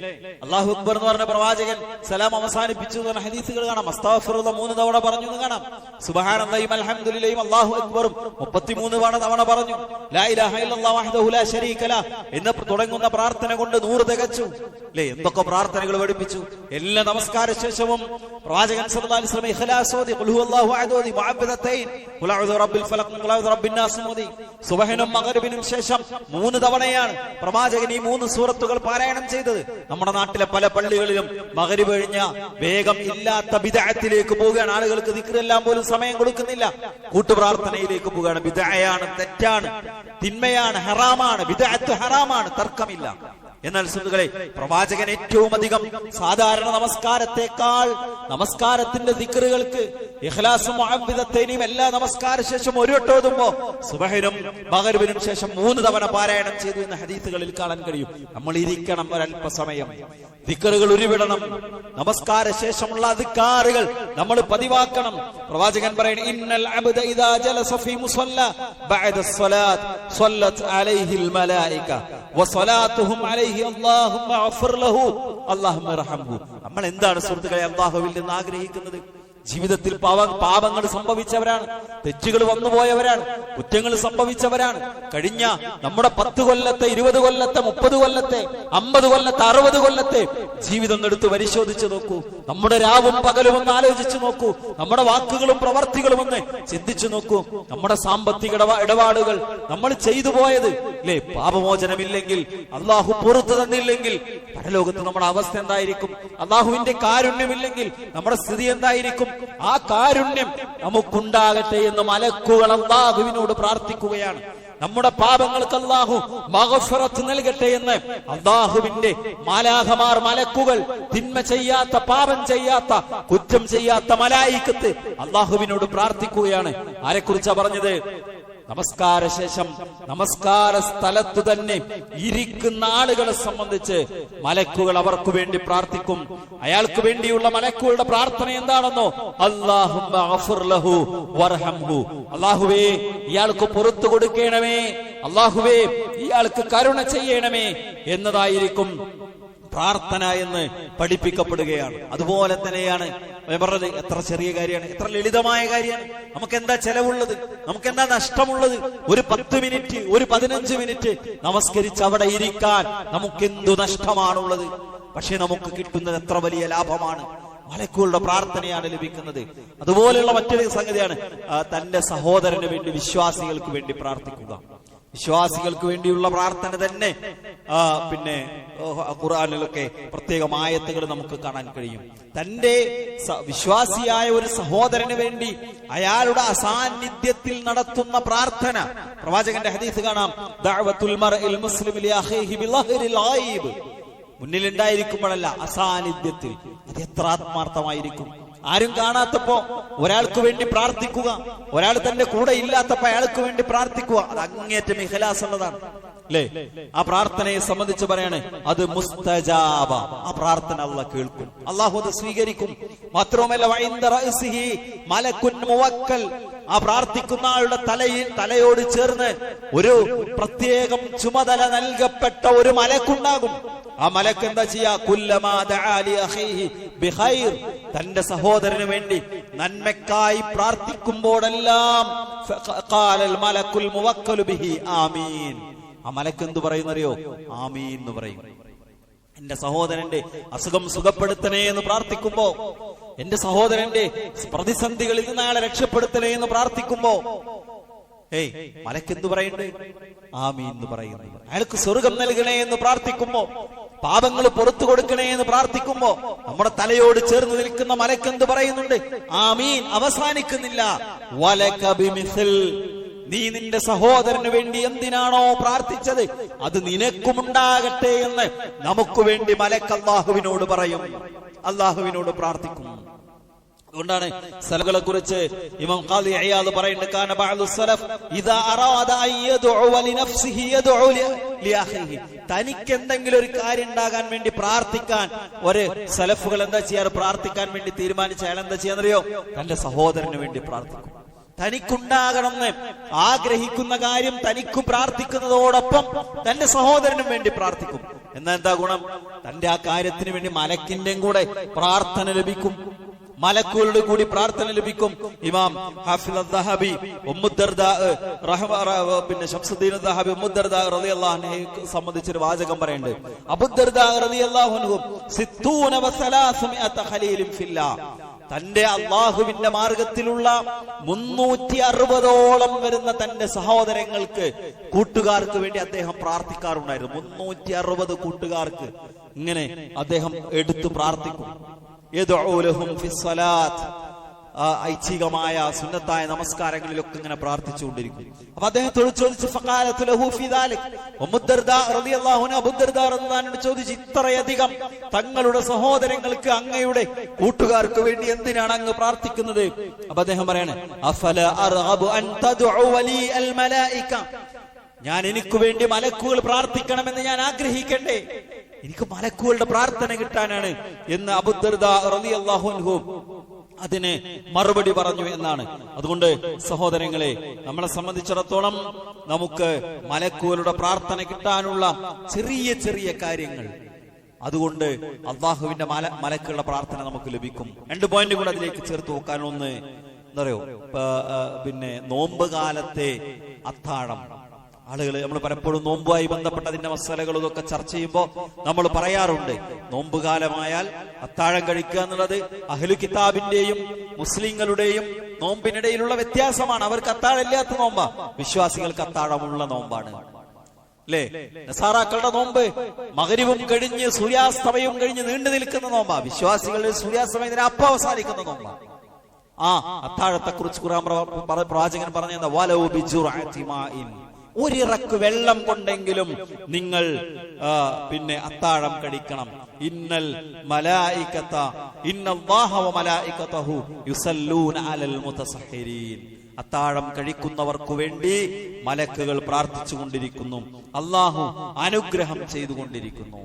Speaker 2: അല്ലാഹു അക്ബർ എന്ന് പറഞ്ഞ പ്രവാചകൻ സലാം അവസാനിപ്പിച്ചു എന്ന ഹദീസുകൾ കാണാം. അസ്തഗ്ഫിറുല്ലാഹ് 3 തവണ പറഞ്ഞു എന്ന് കാണാം. സുബ്ഹാനല്ലാഹി അൽഹംദുലില്ലാഹി അല്ലാഹു അക്ബറും 33 തവണ പറഞ്ഞു. ലാ ഇലാഹ ഇല്ലല്ലാഹു വഹ്ദഹു ലാ ശരീക ലഹ് എന്ന് തുടങ്ങുന്ന പ്രാർത്ഥന കൊണ്ട് 100 തികച്ചു അല്ലേ? എന്തൊക്കെ പ്രാർത്ഥനകൾ പഠിപ്പിച്ചു. എല്ലാ നമസ്കാര ശേഷവും പ്രവാചകൻ സല്ലല്ലാഹു അലൈഹി വസല്ലം ഇഖ്ലാസ് ഓതി, ഖുൽ ഹുവല്ലാഹു അഹദ് ഓതി, മുഅവ്വിദതൈൻ, ഖുൽ അഊദു ബിറബ്ബിൽ ഫലഖ്, ഖുൽ അഊദു ബിറബ്ബിൻ നാസ് ഓതി. സുബ്ഹിനും മഗ്രിബിനും ശേഷം 3 തവണയാണ് പ്രവാചകൻ ഈ 3 സൂറത്തുകൾ പാരായണം ചെയ്തത്. നമ്മുടെ നാട്ടിലെ പല പള്ളികളിലും മഗ്രിബ് കഴിഞ്ഞ വേഗം ഇല്ലാത്ത ബിദ്അത്തിലേക്ക് പോവുകയാണ്. ആളുകൾക്ക് ദിക്റെല്ലാം പോലും സമയം കൊടുക്കുന്നില്ല, കൂട്ടുപ്രാർത്ഥനയിലേക്ക് പോവുകയാണ്. ബിദ്അയാണ്, തെറ്റാണ്, തിന്മയാണ്, ഹറാമാണ്. ബിദ്അത്ത് ഹറാമാണ്, തർക്കമില്ല. എന്നാൽ സുഹൃത്തുക്കളെ, പ്രവാചകൻ ഏറ്റവും അധികം സാധാരണ നമസ്കാരത്തെക്കാൾ നമസ്കാരത്തിന്റെ ദിക്റുകൾക്ക് ഇഖ്ലാസും മുഅവ്വിദത്തൈനും എല്ലാ നമസ്കാര ശേഷം ഒരു വട്ടം ഓതുമ്പോ സുബ്ഹിനും മഗ്രിബിനും ശേഷം 3 തവണ പാരായണം ചെയ്തു എന്ന ഹദീസുകളിൽ കാണാൻ കഴിയും. നമ്മൾ ഇരിക്കണം ഒരല്പസമയം, ദിക്റുകൾ ഉരുവിടണം. നമസ്കാര ശേഷമുള്ള അദ്കാറുകൾ നമ്മൾ പതിവാക്കണം. പ്രവാചകൻ പറയുന്നു, ഇന്നൽ അബ്ദ ഇദാ ജലസ ഫീ മുസല്ല ബഅദ സ്വലാത്ത് സ്വല്ലത് അലൈഹിൽ മലായിക വസലാത്തുഹും അലൈഹി അല്ലാഹുമ്മ അഗ്ഫിർ ലഹു അല്ലാഹുമ്മ ഇർഹംഹു. നമ്മൾ എന്താണ് സുഹൃത്തുക്കളെ അല്ലാഹുവിൽ നിന്ന് ആഗ്രഹിക്കുന്നത്? ജീവിതത്തിൽ പാപങ്ങൾ സംഭവിച്ചവരാണ്, തെറ്റുകൾ വന്നുപോയവരാണ്, കുറ്റങ്ങൾ സംഭവിച്ചവരാണ്. കഴിഞ്ഞ നമ്മുടെ 10 കൊല്ലത്തെ 20 കൊല്ലത്തെ 30 കൊല്ലത്തെ 50 കൊല്ലത്തെ 60 കൊല്ലത്തെ ജീവിതം എടുത്ത് പരിശോധിച്ചു നോക്കൂ. നമ്മുടെ രാവും പകലും ഒന്ന് ആലോചിച്ചു നോക്കൂ. നമ്മുടെ വാക്കുകളും പ്രവർത്തികളും ഒന്ന് ചിന്തിച്ചു നോക്കൂ. നമ്മുടെ സാമ്പത്തിക ഇടപാടുകൾ നമ്മൾ ചെയ്തു പോയത് അല്ലേ? പാപമോചനമില്ലെങ്കിൽ, അള്ളാഹു പുറത്തു തന്നില്ലെങ്കിൽ പരലോകത്ത് നമ്മുടെ അവസ്ഥ എന്തായിരിക്കും? അള്ളാഹുവിന്റെ കാരുണ്യമില്ലെങ്കിൽ നമ്മുടെ സ്ഥിതി എന്തായിരിക്കും? ആ കാരുണ്യം നമുക്കുണ്ടാകട്ടെ എന്ന് മലക്കുകൾ അല്ലാഹുവിനോട് പ്രാർത്ഥിക്കുകയാണ്. നമ്മുടെ പാപങ്ങൾക്ക് അല്ലാഹു മഗ്ഫിറത്ത് നൽകട്ടെ എന്ന് അല്ലാഹുവിന്റെ മാലാഖമാർ, മലക്കുകൾ, തിന്മ ചെയ്യാത്ത, പാപം ചെയ്യാത്ത, കുറ്റം ചെയ്യാത്ത മലായികത്ത് അല്ലാഹുവിനോട് പ്രാർത്ഥിക്കുകയാണ്. ആരെക്കുറിച്ചാ പറഞ്ഞത്? നമസ്കാര ശേഷം നമസ്കാര സ്ഥലത്ത് തന്നെ ഇരിക്കുന്ന ആളുകളെ സംബന്ധിച്ച് മലക്കുകൾ അവർക്ക് വേണ്ടി പ്രാർത്ഥിക്കും. അയാൾക്ക് വേണ്ടിയുള്ള മലക്കുകളുടെ പ്രാർത്ഥന എന്താണെന്നോ? അല്ലാഹുമ്മ അഗ്ഫിർ ലഹു വർഹംഹു. അല്ലാഹുവേ, ഇയാൾക്ക് പുറത്തു കൊടുക്കണമേ, അല്ലാഹുവേ ഇയാൾക്ക് കരുണ ചെയ്യണമേ എന്നതായിരിക്കും പ്രാർത്ഥന എന്ന് പഠിപ്പിക്കപ്പെടുകയാണ്. അതുപോലെ തന്നെയാണ് പറഞ്ഞത്. എത്ര ചെറിയ കാര്യമാണ്, എത്ര ലളിതമായ കാര്യമാണ്. നമുക്ക് എന്താ ചെലവുള്ളത്? നമുക്ക് എന്താ നഷ്ടമുള്ളത്? ഒരു 10 മിനിറ്റ്, ഒരു 15 മിനിറ്റ് നമസ്കരിച്ച് അവിടെ ഇരിക്കാൻ നമുക്കെന്തു നഷ്ടമാണുള്ളത്? പക്ഷെ നമുക്ക് കിട്ടുന്നത് എത്ര വലിയ ലാഭമാണ്. മലക്കുകളുടെ പ്രാർത്ഥനയാണ് ലഭിക്കുന്നത്. അതുപോലെയുള്ള മറ്റൊരു സംഗതിയാണ് തന്റെ സഹോദരന് വേണ്ടി, വിശ്വാസികൾക്ക് വേണ്ടി പ്രാർത്ഥിക്കുക. വിശ്വാസികൾക്ക് വേണ്ടിയുള്ള പ്രാർത്ഥന തന്നെ പിന്നെ ഖുർആനിലൊക്കെ പ്രത്യേകം ആയത്തുകൾ നമുക്ക് കാണാൻ കഴിയും. തന്റെ വിശ്വാസിയായ ഒരു സഹോദരന് വേണ്ടി അയാളുടെ അസാന്നിധ്യത്തിൽ നടത്തുന്ന പ്രാർത്ഥന. പ്രവാചകന്റെ ഹദീസ് കാണാം, ദഅവത്തുൽ മർഇൽ മുസ്ലിമി ലി അഖീഹി ബിളഹ്രിൽ ഗൈബ്. മുന്നിലുണ്ടായിരിക്കുമ്പോഴല്ല, അസാന്നിധ്യത്തിൽ. അത് എത്ര ആത്മാർത്ഥമായിരിക്കും. ആരും കാണാത്തപ്പോ ഒരാൾക്ക് വേണ്ടി പ്രാർത്ഥിക്കുക, ഒരാൾ തന്റെ കൂടെ ഇല്ലാത്തപ്പോ അയാൾക്ക് വേണ്ടി പ്രാർത്ഥിക്കുക. അത് അങ്ങേറ്റം ഇഖ്ലാസ് ഉള്ളതാണ് അല്ലേ? ആ പ്രാർത്ഥനയെ സംബന്ധിച്ച് പറയാണ്, അത് മുസ്തജാബ. ആ പ്രാർത്ഥന അല്ലാഹു കേൾക്കും, അല്ലാഹു അത് സ്വീകരിക്കും. മാത്രവുമല്ല, വഇൻദ റഅസിഹി മലക്കുൻ മുവക്കൽ. ആ പ്രാർത്ഥിക്കുന്ന ആളുടെ തലയോട് ചേർന്ന് ഒരു പ്രത്യേകം ചുമതല നൽകപ്പെട്ട ഒരു മലക്കുണ്ടാകും. ആ മലക്ക് എന്താ ചെയ്യാ? കുല്ലമാ ദഅ ലി അഖീഹി ബിഖൈർ. തന്റെ സഹോദരന് വേണ്ടി നന്മക്കായി പ്രാർത്ഥിക്കുമ്പോഴെല്ലാം ഖാലൽ മലക്കുൽ മുവക്കലു ബിഹി ആമീൻ. ആ മലക്ക് എന്ത് പറയുന്നറിയോ? ആമീൻ എന്ന് പറയും. എന്റെ സഹോദരന്റെ അസുഖം സുഖപ്പെടുത്തണേ എന്ന് പ്രാർത്ഥിക്കുമ്പോ, എന്റെ സഹോദരന്റെ പ്രതിസന്ധികളിൽ നിന്ന് അയാളെ രക്ഷപ്പെടുത്തണേ എന്ന് പ്രാർത്ഥിക്കുമ്പോ മലക്ക് എന്ത് പറയുന്നുണ്ട്? ആമീൻ എന്ന് പറയുന്നു. അയാൾക്ക് സ്വർഗം നൽകണേ എന്ന് പ്രാർത്ഥിക്കുമ്പോ, പാപങ്ങൾ പുറത്തു കൊടുക്കണേ എന്ന് പ്രാർത്ഥിക്കുമ്പോ നമ്മുടെ തലയോട് ചേർന്ന് നിൽക്കുന്ന മലക്ക് എന്ത് പറയുന്നുണ്ട്? ആമീൻ. അവസാനിക്കുന്നില്ല. വലക ബിമിസ്ൽ. നീ നിന്റെ സഹോദരന് വേണ്ടി എന്തിനാണോ പ്രാർത്ഥിച്ചത് അത് നിനക്കുമുണ്ടാകട്ടെ എന്ന് നമുക്ക് വേണ്ടി മലക്ക് അല്ലാഹുവിനോട് പറയും, അല്ലാഹുവിനോട് പ്രാർത്ഥിക്കും. അതുകൊണ്ടാണ് സലഫുകളെ കുറിച്ച് ഇമാം ഖാദി ഇയാദ് പറയുന്നുണ്ട്, കാന ബഅദു സലഫ് ഇദാ അറാദ അൻ യദ്ഉ ലിനഫ്സിഹി യദ്ഉ ലിഅഖിഹി. തനിക്ക് എന്തെങ്കിലും ഒരു കാര്യം ഉണ്ടാകാൻ വേണ്ടി പ്രാർത്ഥിക്കാൻ ഒരു സലഫുകൾ എന്താ ചെയ്യാറ്? പ്രാർത്ഥിക്കാൻ വേണ്ടി തീരുമാനിച്ച അയാൾ എന്താ ചെയ്യാന്നറിയോ? തന്റെ സഹോദരന് വേണ്ടി പ്രാർത്ഥിക്കും. തനിക്കുണ്ടാകണമെന്ന് ആഗ്രഹിക്കുന്ന കാര്യം തനിക്ക് പ്രാർത്ഥിക്കുന്നതോടൊപ്പം തന്റെ സഹോദരനും വേണ്ടി പ്രാർത്ഥിക്കും. എന്നാ എന്താ ഗുണം? തന്റെ ആ കാര്യത്തിന് വേണ്ടി മലക്കിന്റെയും കൂടെ പ്രാർത്ഥന ലഭിക്കും, മലക്കുകളുടെ കൂടി പ്രാർത്ഥന ലഭിക്കും. ഇമാം ഹാഫിദ് അദ്ദഹബി പിന്നെ ശംസുദ്ദീൻ അദ്ദഹബി ഉമ്മുദ്ദർദാ റളിയല്ലാഹു അൻഹയെ സംബന്ധിച്ചൊരു വാചകം പറയുന്നുണ്ട്. അബൂദ്ദർദാ റളിയല്ലാഹു അൻഹു 60 വ 300 ഖലീലിൻ ഫില്ലാഹ്, തന്റെ അള്ളാഹുവിന്റെ മാർഗത്തിലുള്ള 360ഓളം വരുന്ന തന്റെ സഹോദരങ്ങൾക്ക്, കൂട്ടുകാർക്ക് വേണ്ടി അദ്ദേഹം പ്രാർത്ഥിക്കാറുണ്ടായിരുന്നു. 360 കൂട്ടുകാർക്ക് ഇങ്ങനെ അദ്ദേഹം എടുത്തു പ്രാർത്ഥിക്കും. ഐച്ഛികമായ സുന്നത്തായ നമസ്കാരങ്ങളിലൊക്കെ ഇങ്ങനെ പ്രാർത്ഥിച്ചുകൊണ്ടിരിക്കും. അപ്പൊ അദ്ദേഹത്തോട് ചോദിച്ചു, ചോദിച്ചു, ഇത്രയധികം തങ്ങളുടെ സഹോദരങ്ങൾക്ക്, അങ്ങയുടെ കൂട്ടുകാർക്ക് വേണ്ടി എന്തിനാണ് അങ്ങ് പ്രാർത്ഥിക്കുന്നത്? അപ്പൊ അദ്ദേഹം പറയാണ്, ഞാൻ എനിക്ക് വേണ്ടി മലക്കുകൾ പ്രാർത്ഥിക്കണമെന്ന് ഞാൻ ആഗ്രഹിക്കണ്ടേ? എനിക്ക് മലക്കുകളുടെ പ്രാർത്ഥന കിട്ടാനാണ് എന്ന് അബൂദർദാ റളിയല്ലാഹു അൻഹു അതിന് മറുപടി പറഞ്ഞു എന്നാണ്. അതുകൊണ്ട് സഹോദരങ്ങളെ, നമ്മളെ സംബന്ധിച്ചിടത്തോളം നമുക്ക് മലക്കുകളുടെ പ്രാർത്ഥന കിട്ടാനുള്ള ചെറിയ ചെറിയ കാര്യങ്ങൾ, അതുകൊണ്ട് അള്ളാഹുവിന്റെ മലക്കുകളുടെ പ്രാർത്ഥന നമുക്ക് ലഭിക്കും. 2 പോയിന്റ് കൂടെ അതിലേക്ക് ചേർത്ത് നോക്കാൻ. ഒന്ന് എന്താ പറയോ, പിന്നെ നോമ്പ് കാലത്തെ അത്താഴം. ആളുകൾ നമ്മൾ പലപ്പോഴും നോമ്പുമായി ബന്ധപ്പെട്ട അതിന്റെ മസാലകളും ഇതൊക്കെ ചർച്ച ചെയ്യുമ്പോൾ നമ്മൾ പറയാറുണ്ട്, നോമ്പുകാലമായാൽ അത്താഴം കഴിക്കുക എന്നുള്ളത് അഹ്ലു കിതാബിന്റെയും മുസ്ലിങ്ങളുടെയും നോമ്പിനിടയിലുള്ള വ്യത്യാസമാണ്. അവർക്ക് അത്താഴം ഇല്ലാത്ത നോമ്പാ, വിശ്വാസികൾക്ക് അത്താഴമുള്ള നോമ്പാണ്. അല്ലേ? നസാറാക്കളുടെ നോമ്പ് മഗ്രിബും കഴിഞ്ഞ് സൂര്യാസ്തമയവും കഴിഞ്ഞ് നീണ്ടു നിൽക്കുന്ന നോമ്പാ. വിശ്വാസികളുടെ സൂര്യാസ്തമയത്തിന് അപ്പം അവസാനിക്കുന്ന നോമ്പാ. ആ അത്താഴത്തെ കുറിച്ച് ഖുർആൻ പ്രവാചകൻ പറഞ്ഞ വലൗ ബിജുർഅതി മാഇൻ, ഒരിറക്ക് വെള്ളം കൊണ്ടെങ്കിലും നിങ്ങൾ പിന്നെ അത്താഴം കഴിക്കണം. ഇന്നൽ മലായികത ഇന്നല്ലാഹ വ മലായികതഹു യുസല്ലൂന അലൽ മുതസഹിരീൻ. അത്താഴം കഴിക്കുന്നവർക്കു വേണ്ടി മലക്കുകൾ പ്രാർത്ഥിച്ചു കൊണ്ടിരിക്കുന്നു, അള്ളാഹു അനുഗ്രഹം ചെയ്തുകൊണ്ടിരിക്കുന്നു.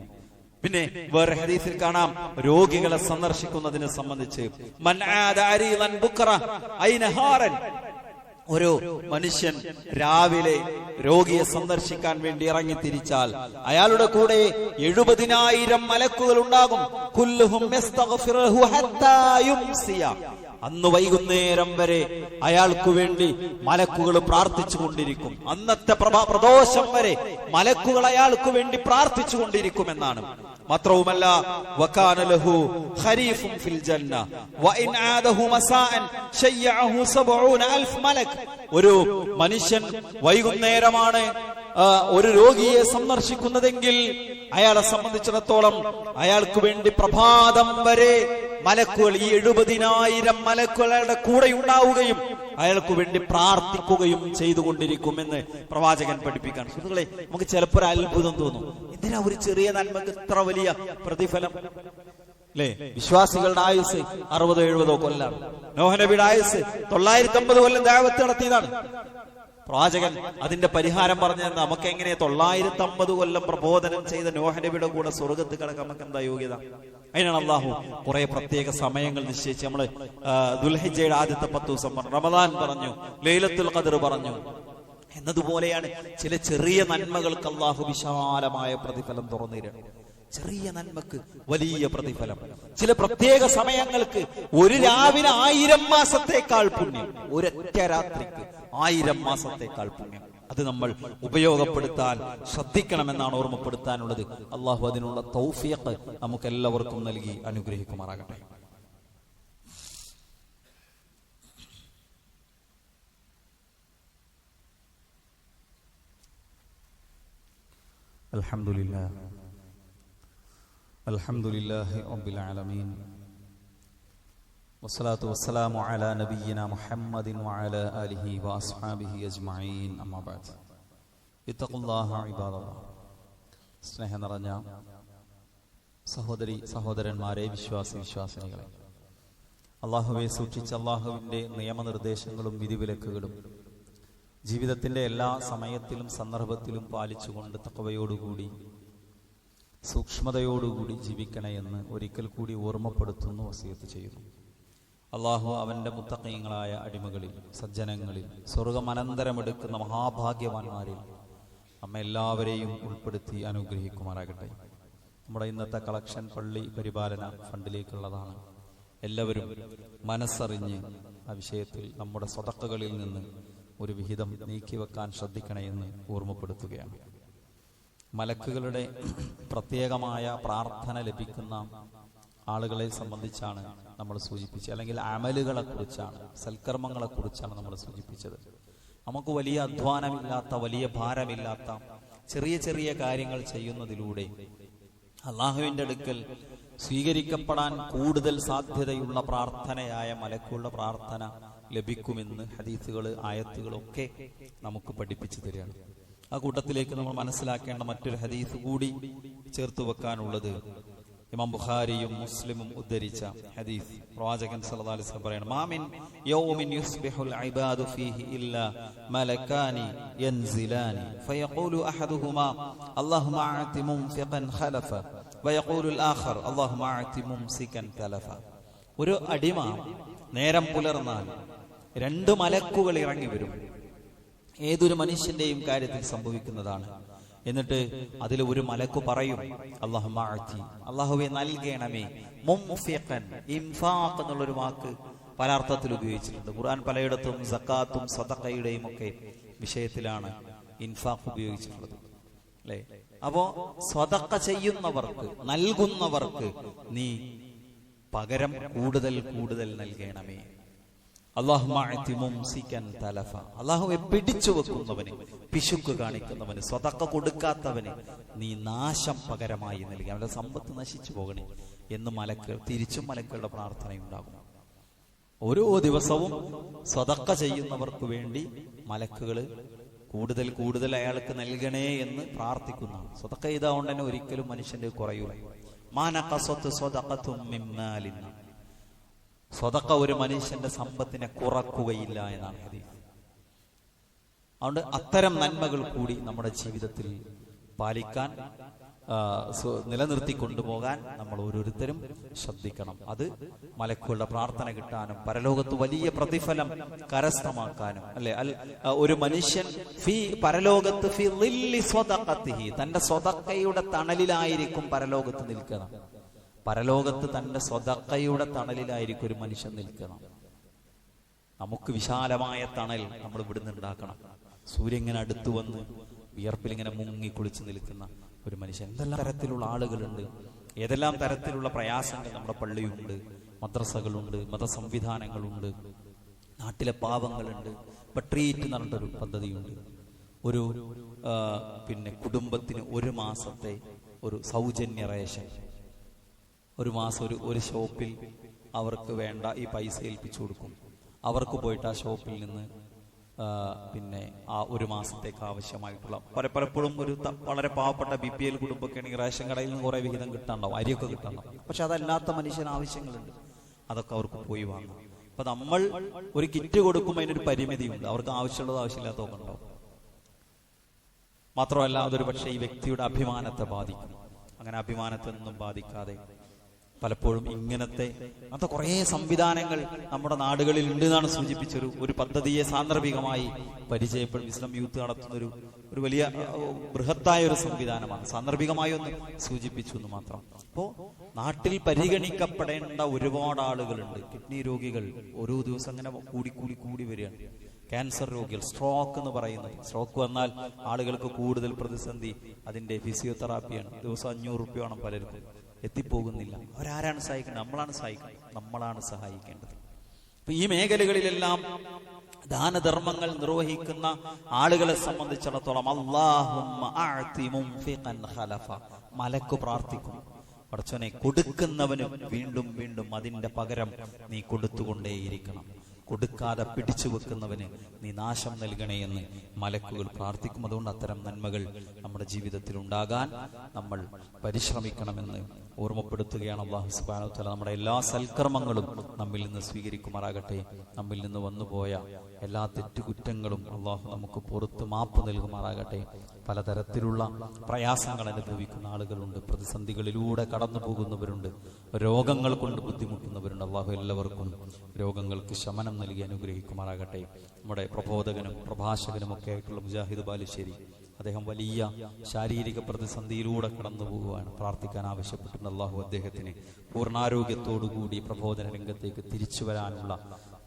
Speaker 2: പിന്നെ വേറെ ഹദീസിൽ കാണാം രോഗികളെ സന്ദർശിക്കുന്നതിനെ സംബന്ധിച്ച്, മൻ ആദ അരീലൻ ബുക്റ ഐനഹാറൻ, ഒരു മനുഷ്യൻ രാവിലെ രോഗിയെ സന്ദർശിക്കാൻ വേണ്ടി ഇറങ്ങി തിരിച്ചാൽ അയാളുടെ കൂടെ 70,000 മലക്കുകൾ ഉണ്ടാകും. കുല്ലുഹും യസ്തഗ്ഫിറുഹു ഹത്താ യുംസിയ, അന്ന് വൈകുന്നേരം വരെ അയാൾക്ക് വേണ്ടി മലക്കുകൾ പ്രാർത്ഥിച്ചു കൊണ്ടിരിക്കും. അന്നത്തെ പ്രദോഷം വരെ മലക്കുകൾ അയാൾക്ക് വേണ്ടി പ്രാർത്ഥിച്ചു കൊണ്ടിരിക്കുമെന്നാണ്. മാത്രവുമല്ല, വകാന ലഹു ഖരീഫുൻ ഫിൽ ജന്ന വഇൻ ആദഹു മസാഅൻ ശയ്യഅഹു 70,000 മലക്. ഒരു മനുഷ്യൻ വൈകുന്നേരമാണ് ഒരു രോഗിയെ സന്ദർശിക്കുന്നതെങ്കിൽ അയാളെ സംബന്ധിച്ചിടത്തോളം അയാൾക്ക് വേണ്ടി പ്രഭാതം വരെ മലക്കുകൾ, ഈ 70,000 മലക്കുകളുടെ കൂടെ ഉണ്ടാവുകയും അയാൾക്ക് വേണ്ടി പ്രാർത്ഥിക്കുകയും ചെയ്തുകൊണ്ടിരിക്കുമെന്ന് പ്രവാചകൻ പഠിപ്പിക്കാൻ. സുഹൃത്തുക്കളെ, നമുക്ക് ചിലപ്പോൾ ഒരു അത്ഭുതം തോന്നും, എന്തിനാ ഒരു ചെറിയ നന്മക്ക് ഇത്ര വലിയ പ്രതിഫലം? അല്ലേ? വിശ്വാസികളുടെ ആയുസ് 60-70 കൊല്ലം. നോഹ് നബിയുടെ ആയുസ് 950 കൊല്ലം ദഅവത്ത് നടത്തിയതാണ്. പ്രവാചകൻ അതിന്റെ പരിഹാരം പറഞ്ഞത് നമുക്ക് എങ്ങനെ 950 കൊല്ലം പ്രബോധനം ചെയ്ത നോഹ് നബിയുടെ കൂടെ സ്വർഗത്ത് കിടക്കാൻ നമുക്ക് എന്താ യോഗ്യത? അതിനാണ് അള്ളാഹു കുറെ പ്രത്യേക സമയങ്ങൾ നിശ്ചയിച്ച്. നമ്മള് ദുൽഹിജ്ജയുടെ ആദ്യത്തെ 10 ദിവസം പറഞ്ഞു, റമദാൻ പറഞ്ഞു, ലൈലത്തുൽ ഖദ്ർ പറഞ്ഞു. എന്നതുപോലെയാണ് ചില ചെറിയ നന്മകൾക്ക് അള്ളാഹു വിശാലമായ പ്രതിഫലം തുറന്നിരണം. ചെറിയ നന്മക്ക് വലിയ പ്രതിഫലം. ചില പ്രത്യേക സമയങ്ങൾക്ക് ഒരു രാവിലെ 1000 മാസത്തേക്കാൾ പുണ്യം, ഒരൊറ്റ രാത്രിക്ക് 1000 മാസത്തേക്കാൾ പുണ്യം. അത് നമ്മൾ ഉപയോഗപ്പെടുത്താൻ ശ്രദ്ധിക്കണമെന്നാണ് ഓർമ്മപ്പെടുത്താനുള്ളത്. അള്ളാഹു അതിനുള്ള തൗഫീഖ് നമുക്ക് എല്ലാവർക്കും നൽകി അനുഗ്രഹിക്കുമാറാകട്ടെ.
Speaker 1: അൽഹംദുലില്ലാഹി റബ്ബിൽ ആലമീൻ വസ്സലാത്തു വസ്സലാമു അലാ നബിയ്യിനാ മുഹമ്മദിൻ വഅലാ ആലിഹി വഅസ്ഹാബിഹി അജ്മഈൻ. അമ്മാ ബഅദ്. ഇത്തഖുല്ലാഹ ഇബാദല്ലാഹ്. സ്നേഹം നിറഞ്ഞ സഹോദരന്മാരെ, വിശ്വാസിനികളെ, അള്ളാഹുവെ സൂക്ഷിച്ച് അള്ളാഹുവിൻ്റെ നിയമനിർദ്ദേശങ്ങളും വിധിവിലക്കുകളും ജീവിതത്തിൻ്റെ എല്ലാ സമയത്തിലും സന്ദർഭത്തിലും പാലിച്ചുകൊണ്ട് തഖ്വയോടുകൂടി സൂക്ഷ്മതയോടുകൂടി ജീവിക്കണേ എന്ന് ഒരിക്കൽ കൂടി ഓർമ്മപ്പെടുത്തുന്നു, വസിയത്ത് ചെയ്യുന്നു. അള്ളാഹു അവൻ്റെ മുത്തഖീങ്ങളായ അടിമകളിൽ, സജ്ജനങ്ങളിൽ, സ്വർഗം അനന്തരമെടുക്കുന്ന മഹാഭാഗ്യവാന്മാരിൽ നമ്മെ എല്ലാവരെയും ഉൾപ്പെടുത്തി അനുഗ്രഹിക്കുമാറാകട്ടെ. നമ്മുടെ ഇന്നത്തെ കളക്ഷൻ പള്ളി പരിപാലന ഫണ്ടിലേക്കുള്ളതാണ്. എല്ലാവരും മനസ്സറിഞ്ഞ് ആ വിഷയത്തിൽ നമ്മുടെ സ്വതക്കകളിൽ നിന്ന് ഒരു വിഹിതം നീക്കിവെക്കാൻ ശ്രദ്ധിക്കണമെന്ന് ഓർമ്മപ്പെടുത്തുകയാണ്. മലക്കുകളുടെ പ്രത്യേകമായ പ്രാർത്ഥന ലഭിക്കുന്ന ആളുകളെ സംബന്ധിച്ചാണ് നമ്മൾ സൂചിപ്പിച്ചത്, അല്ലെങ്കിൽ അമലുകളെ കുറിച്ചാണ്, സൽക്കർമ്മങ്ങളെ കുറിച്ചാണ് നമ്മൾ സൂചിപ്പിച്ചത്. നമുക്ക് വലിയ അധ്വാനമില്ലാത്ത, വലിയ ഭാരമില്ലാത്ത ചെറിയ ചെറിയ കാര്യങ്ങൾ ചെയ്യുന്നതിലൂടെ അള്ളാഹുവിൻ്റെ അടുക്കൽ സ്വീകരിക്കപ്പെടാൻ കൂടുതൽ സാധ്യതയുള്ള പ്രാർത്ഥനയായ മലക്കുകളുടെ പ്രാർത്ഥന ലഭിക്കുമെന്ന് ഹദീസുകൾ, ആയത്തുകളൊക്കെ നമുക്ക് പഠിപ്പിച്ചു തരികയാണ്. ആ കൂട്ടത്തിലേക്ക് നമ്മൾ മനസ്സിലാക്കേണ്ട മറ്റൊരു ഹദീസ് കൂടി ചേർത്ത് വെക്കാനുള്ളത് ഇമാം ബുഖാരിയും മുസ്ലിമും ഉദ്ധരിച്ച ഹദീസ്. പ്രവാചകൻ സല്ലല്ലാഹു അലൈഹി വസല്ലം പറയുന്നു, മാമിൻ യൗമിൻ യുസ്ബിഹുൽ ഇബാദു ഫീഹി ഇല്ലാ മലകാനി യൻസിലാനി ഫയഖൂലു അഹദുഹുമാ അല്ലാഹുമ്മ അഅതി മുൻഫിഖൻ ഖലഫ വയഖൂലു അൽ-ആഖർ അല്ലാഹുമ്മ അഅതി മുംസികൻ തലഫ. ഒരു അടിമ നേരം പുലർന്നാൽ രണ്ട് മലക്കുകൾ ഇറങ്ങി വരും. ഏതൊരു മനുഷ്യന്റെയും കാര്യത്തിൽ സംഭവിക്കുന്നതാണ്. എന്നിട്ട് അതിൽ ഒരു മലക്കു പറയും, അല്ലാഹുമ്മ അഅതി, അല്ലാഹുവേ നൽകണമേ, മുംഫിഖൻ, ഇൻഫാഖ് എന്നുള്ളൊരു വാക്ക് പല അർത്ഥത്തിൽ ഉപയോഗിച്ചിട്ടുണ്ട്. ഖുർആൻ പലയിടത്തും സക്കാത്തും സദഖയുടെയും ഒക്കെ വിഷയത്തിലാണ് ഇൻഫാഖ് ഉപയോഗിച്ചിട്ടുള്ളത്, അല്ലേ? അപ്പോ സദഖ ചെയ്യുന്നവർക്ക്, നൽകുന്നവർക്ക് നീ പകരം കൂടുതൽ കൂടുതൽ നൽകണമേ. അല്ലാഹുമ്മ അഅതി മുംസികൻ തലഫ, അല്ലാഹുവേ പിടിച്ചു വെക്കുന്നവന്, പിശുക്ക് കാണിക്കുന്നവന്, സ്വതക്ക കൊടുക്കാത്തവന് നീ നാശം പകരമായി നൽകി, അവന്റെ സമ്പത്ത് നശിച്ചു പോകണേ എന്ന് മലക്കുകൾ, തിരിച്ചും മലക്കുകളുടെ പ്രാർത്ഥനയുണ്ടാകും. ഓരോ ദിവസവും സ്വതക്ക ചെയ്യുന്നവർക്ക് വേണ്ടി മലക്കുകൾ കൂടുതൽ കൂടുതൽ അയാൾക്ക് നൽകണേ എന്ന് പ്രാർത്ഥിക്കുന്നതാണ്. സ്വതക്ക ചെയ്താൽ തന്നെ ഒരിക്കലും മനുഷ്യന്റെ കുറയൂല. മാനഖസത്ത് സ്വതഖത്തും മിൻ മാലിൻ, സ്വതക്ക ഒരു മനുഷ്യന്റെ സമ്പത്തിനെ കുറക്കുകയില്ല എന്നാണ് ഹദീസ്. അതുകൊണ്ട് അത്തരം നന്മകൾ കൂടി നമ്മുടെ ജീവിതത്തിൽ പാലിക്കാൻ, നിലനിർത്തി കൊണ്ടുപോകാൻ നമ്മൾ ഓരോരുത്തരും ശ്രദ്ധിക്കണം. അത് മലക്കുകളുടെ പ്രാർത്ഥന കിട്ടാനും പരലോകത്ത് വലിയ പ്രതിഫലം കരസ്ഥമാക്കാനും, അല്ലെ? ഒരു മനുഷ്യൻ പരലോകത്ത് ഫി ളില്ലി സ്വദഖതിഹി, തന്റെ സ്വതക്കയുടെ തണലിലായിരിക്കും പരലോകത്ത് നിൽക്കണം. പരലോകത്ത് തന്റെ സ്വതക്കയുടെ തണലിലായിരിക്കും ഒരു മനുഷ്യൻ നിൽക്കണം. നമുക്ക് വിശാലമായ തണൽ നമ്മൾ ഇവിടുന്ന് ഉണ്ടാക്കണം. സൂര്യൻ ഇങ്ങനെ അടുത്തു വന്ന് വിയർപ്പിൽ ഇങ്ങനെ മുങ്ങി കുളിച്ച് നിൽക്കുന്ന ഒരു മനുഷ്യൻ. എന്തെല്ലാം തരത്തിലുള്ള ആളുകളുണ്ട്, ഏതെല്ലാം തരത്തിലുള്ള പ്രയാസങ്ങൾ നമ്മുടെ പള്ളിയുണ്ട്, മദ്രസകളുണ്ട്, മതസംവിധാനങ്ങളുണ്ട്, നാട്ടിലെ പാവങ്ങളുണ്ട്. ട്രീറ്റ് എന്ന് പറഞ്ഞിട്ടൊരു പദ്ധതിയുണ്ട്. ഒരു കുടുംബത്തിന് ഒരു മാസത്തെ ഒരു സൗജന്യ റേഷൻ, ഒരു മാസം ഒരു ഷോപ്പിൽ അവർക്ക് വേണ്ട ഈ പൈസ ഏൽപ്പിച്ചു കൊടുക്കും. അവർക്ക് പോയിട്ട് ആ ഷോപ്പിൽ നിന്ന് ആ ഒരു മാസത്തേക്ക് ആവശ്യമായിട്ടുള്ള പലപ്പോഴും ഒരു വളരെ പാവപ്പെട്ട BPL കുടുംബമൊക്കെ ആണെങ്കിൽ റേഷൻ കടയിൽ നിന്ന് കുറെ വിഹിതം കിട്ടാണ്ടാവും, അരിയൊക്കെ കിട്ടാണ്ടാവും. പക്ഷെ അതല്ലാത്ത മനുഷ്യന് ആവശ്യങ്ങളുണ്ട്, അതൊക്കെ അവർക്ക് പോയി വാങ്ങാം. അപ്പൊ നമ്മൾ ഒരു കിറ്റ് കൊടുക്കുമ്പോൾ അതിനൊരു പരിമിതിയുണ്ട്. അവർക്ക് ആവശ്യമുള്ളത് ആവശ്യമില്ലാത്തതൊക്കെ ഉണ്ടാവും. മാത്രമല്ല അതൊരു പക്ഷേ ഈ വ്യക്തിയുടെ അഭിമാനത്തെ ബാധിക്കും. അങ്ങനെ അഭിമാനത്തെ ഒന്നും ബാധിക്കാതെ പലപ്പോഴും ഇങ്ങനത്തെ കുറേ സംവിധാനങ്ങൾ നമ്മുടെ നാടുകളിൽ ഉണ്ട് എന്നാണ് സൂചിപ്പിച്ചൊരു ഒരു പദ്ധതിയെ സാന്ദർഭികമായി പരിചയപ്പെടും. ഇസ്ലാം യൂത്ത് നടത്തുന്ന ഒരു വലിയ ബൃഹത്തായ ഒരു സംവിധാനമാണ്. സാന്ദർഭികമായി ഒന്ന് സൂചിപ്പിച്ചു എന്ന് മാത്രം. അപ്പോ നാട്ടിൽ പരിഗണിക്കപ്പെടേണ്ട ഒരുപാട് ആളുകളുണ്ട്. കിഡ്നി രോഗികൾ ഓരോ ദിവസം അങ്ങനെ കൂടി വരികയാണ്. ക്യാൻസർ രോഗികൾ, സ്ട്രോക്ക് എന്ന് പറയുന്നത്, സ്ട്രോക്ക് വന്നാൽ ആളുകൾക്ക് കൂടുതൽ പ്രതിസന്ധി അതിന്റെ ഫിസിയോതെറാപ്പിയാണ്. ദിവസം 500 രൂപ വേണം പലർക്കും, എത്തിപ്പോകുന്നില്ല. അവരാരാണ് സഹായിക്കേണ്ടത്? നമ്മളാണ് സഹായിക്കേണ്ടത്. അപ്പൊ ഈ മേഖലകളിലെല്ലാം ദാനധർമ്മങ്ങൾ നിർവഹിക്കുന്ന ആളുകളെ സംബന്ധിച്ചിടത്തോളം അല്ലാഹുമ്മ അഅതി മുൻഫിഖൻ ഖലഫ, മലക്ക് പ്രാർത്ഥിക്കും, പടച്ചോനെ കൊടുക്കുന്നവന് വീണ്ടും വീണ്ടും അതിന്റെ പകരം നീ കൊടുത്തുകൊണ്ടേയിരിക്കണം. കൊടുക്കാതെ പിടിച്ചു വെക്കുന്നവന് നീ നാശം നൽകണേ എന്ന് മലക്കുകൾ പ്രാർത്ഥിക്കും. അതുകൊണ്ട് അത്തരം നന്മകൾ നമ്മുടെ ജീവിതത്തിൽ ഉണ്ടാകാൻ നമ്മൾ പരിശ്രമിക്കണമെന്ന് ഓർമ്മപ്പെടുത്തുകയാണ് അല്ലാഹു സുബ്ഹാനഹു വ തആല. നമ്മുടെ എല്ലാ സൽക്കർമ്മങ്ങളും നമ്മിൽ നിന്ന് സ്വീകരിക്കുമാറാകട്ടെ. നമ്മിൽ നിന്ന് വന്നുപോയ എല്ലാ തെറ്റുകുറ്റങ്ങളും അല്ലാഹു നമുക്ക് പുറത്ത് മാപ്പ് നൽകുമാറാകട്ടെ. പലതരത്തിലുള്ള പ്രയാസങ്ങൾ അനുഭവിക്കുന്ന ആളുകളുണ്ട്, പ്രതിസന്ധികളിലൂടെ കടന്നു പോകുന്നവരുണ്ട്, രോഗങ്ങൾ കൊണ്ട് ബുദ്ധിമുട്ടുന്നവരുണ്ട്. അല്ലാഹു എല്ലാവർക്കും രോഗങ്ങൾക്ക് ശമനം നൽകി അനുഗ്രഹിക്കുമാറാകട്ടെ. നമ്മുടെ പ്രബോധകനും പ്രഭാഷകനും ഒക്കെ ആയിട്ടുള്ള മുജാഹിദ് ബാലുശ്ശേരി, അദ്ദേഹം വലിയ ശാരീരിക പ്രതിസന്ധിയിലൂടെ കടന്നു പോകുവാൻ പ്രാർത്ഥിക്കാൻ ആവശ്യപ്പെട്ടിട്ടുണ്ട്. അല്ലാഹു അദ്ദേഹത്തിന് പൂർണ്ണാരോഗ്യത്തോടുകൂടി പ്രബോധന രംഗത്തേക്ക് തിരിച്ചു വരാനുള്ള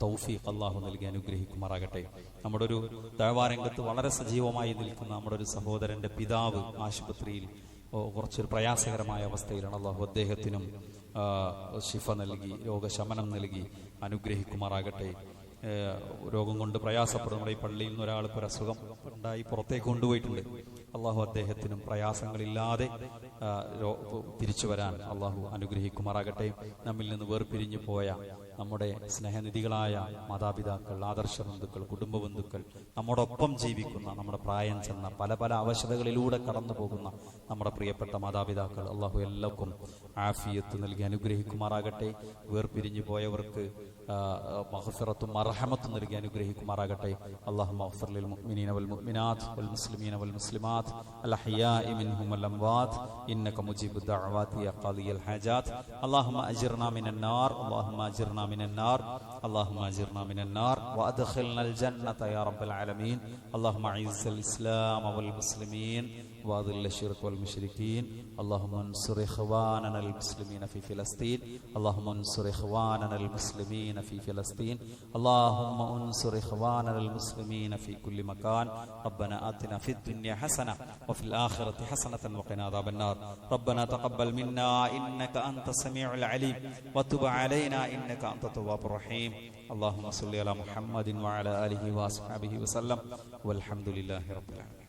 Speaker 1: തൗഫീഖ് അല്ലാഹു നൽകി അനുഗ്രഹിക്കുമാറാകട്ടെ. നമ്മുടെ ഒരു ദഅവാ രംഗത്ത് വളരെ സജീവമായി നിൽക്കുന്ന നമ്മുടെ ഒരു സഹോദരന്റെ പിതാവ് ആശുപത്രിയിൽ കുറച്ചൊരു പ്രയാസകരമായ അവസ്ഥയിലാണ്. അല്ലാഹു അദ്ദേഹത്തിനും ശിഫ നൽകി രോഗശമനം നൽകി അനുഗ്രഹിക്കുമാറാകട്ടെ. രോഗം കൊണ്ട് പ്രയാസപ്പെടും. നമ്മുടെ ഈ പള്ളിയിൽ നിന്ന് ഒരാൾക്ക് ഒരു അസുഖം ഉണ്ടായി പുറത്തേക്ക് കൊണ്ടുപോയിട്ടുണ്ട്. അള്ളാഹു അദ്ദേഹത്തിനും പ്രയാസങ്ങളില്ലാതെ തിരിച്ചു വരാൻ അള്ളാഹു അനുഗ്രഹിക്കുമാറാകട്ടെ. നമ്മിൽ നിന്ന് വേർപിരിഞ്ഞു പോയ നമ്മുടെ സ്നേഹനിധികളായ മാതാപിതാക്കൾ, ആദർശ ബന്ധുക്കൾ, കുടുംബ ബന്ധുക്കൾ, നമ്മോടൊപ്പം ജീവിക്കുന്ന, നമ്മുടെ പ്രായം ചെന്ന പല പല അവശതകളിലൂടെ കടന്നു പോകുന്ന നമ്മുടെ പ്രിയപ്പെട്ട മാതാപിതാക്കൾ, അള്ളാഹു എല്ലാവർക്കും ആഫിയത്ത് നൽകി അനുഗ്രഹിക്കുമാറാകട്ടെ. വേർപിരിഞ്ഞു പോയവർക്ക് മഗ്ഫിറത്തും മർഹമത്തും നൽകി അനുഗ്രഹിക്കുമാറാകട്ടെ. അല്ലാഹുമ്മ ഗ്ഫിർ ലിൽ മുഅ്മിനീന വൽ മുഅ്മിനാത്ത് വൽ മുസ്ലിമീന വൽ മുസ്ലിമാത്ത് അൽ അഹ്യാഇ മിൻഹും വൽ അംവാത്ത് ഇന്നക മുജീബുദ് ദഅവാതി യാ ഖാദിയൽ ഹാജാത്ത്. അല്ലാഹുമ്മ അജിർനാ മിനൻ നാർ, അല്ലാഹുമ്മ അജിർനാ മിനൻ നാർ, അല്ലാഹുമ്മ അജിർനാ മിനൻ നാർ വഅദ്ഖിൽനൽ ജന്നത യാ റബ്ബൽ ആലമീൻ. അല്ലാഹുമ്മ അഇസ്സൽ ഇസ്ലാമ വൽ മുസ്ലിമീൻ وأذل الشرك والمشركين. اللهم انصر إخواننا المسلمين في فلسطين. اللهم انصر إخواننا المسلمين في فلسطين. اللهم انصر إخواننا المسلمين في كل مكان. ربنا آتنا في الدنيا حسنة وفي الآخرة حسنة وقنا عذاب النار. ربنا تقبل منا إنك أنت السميع العليم وتب علينا إنك أنت التواب الرحيم. اللهم صل على محمد وعلى آله وأصحابه وسلم والحمد لله رب العالمين.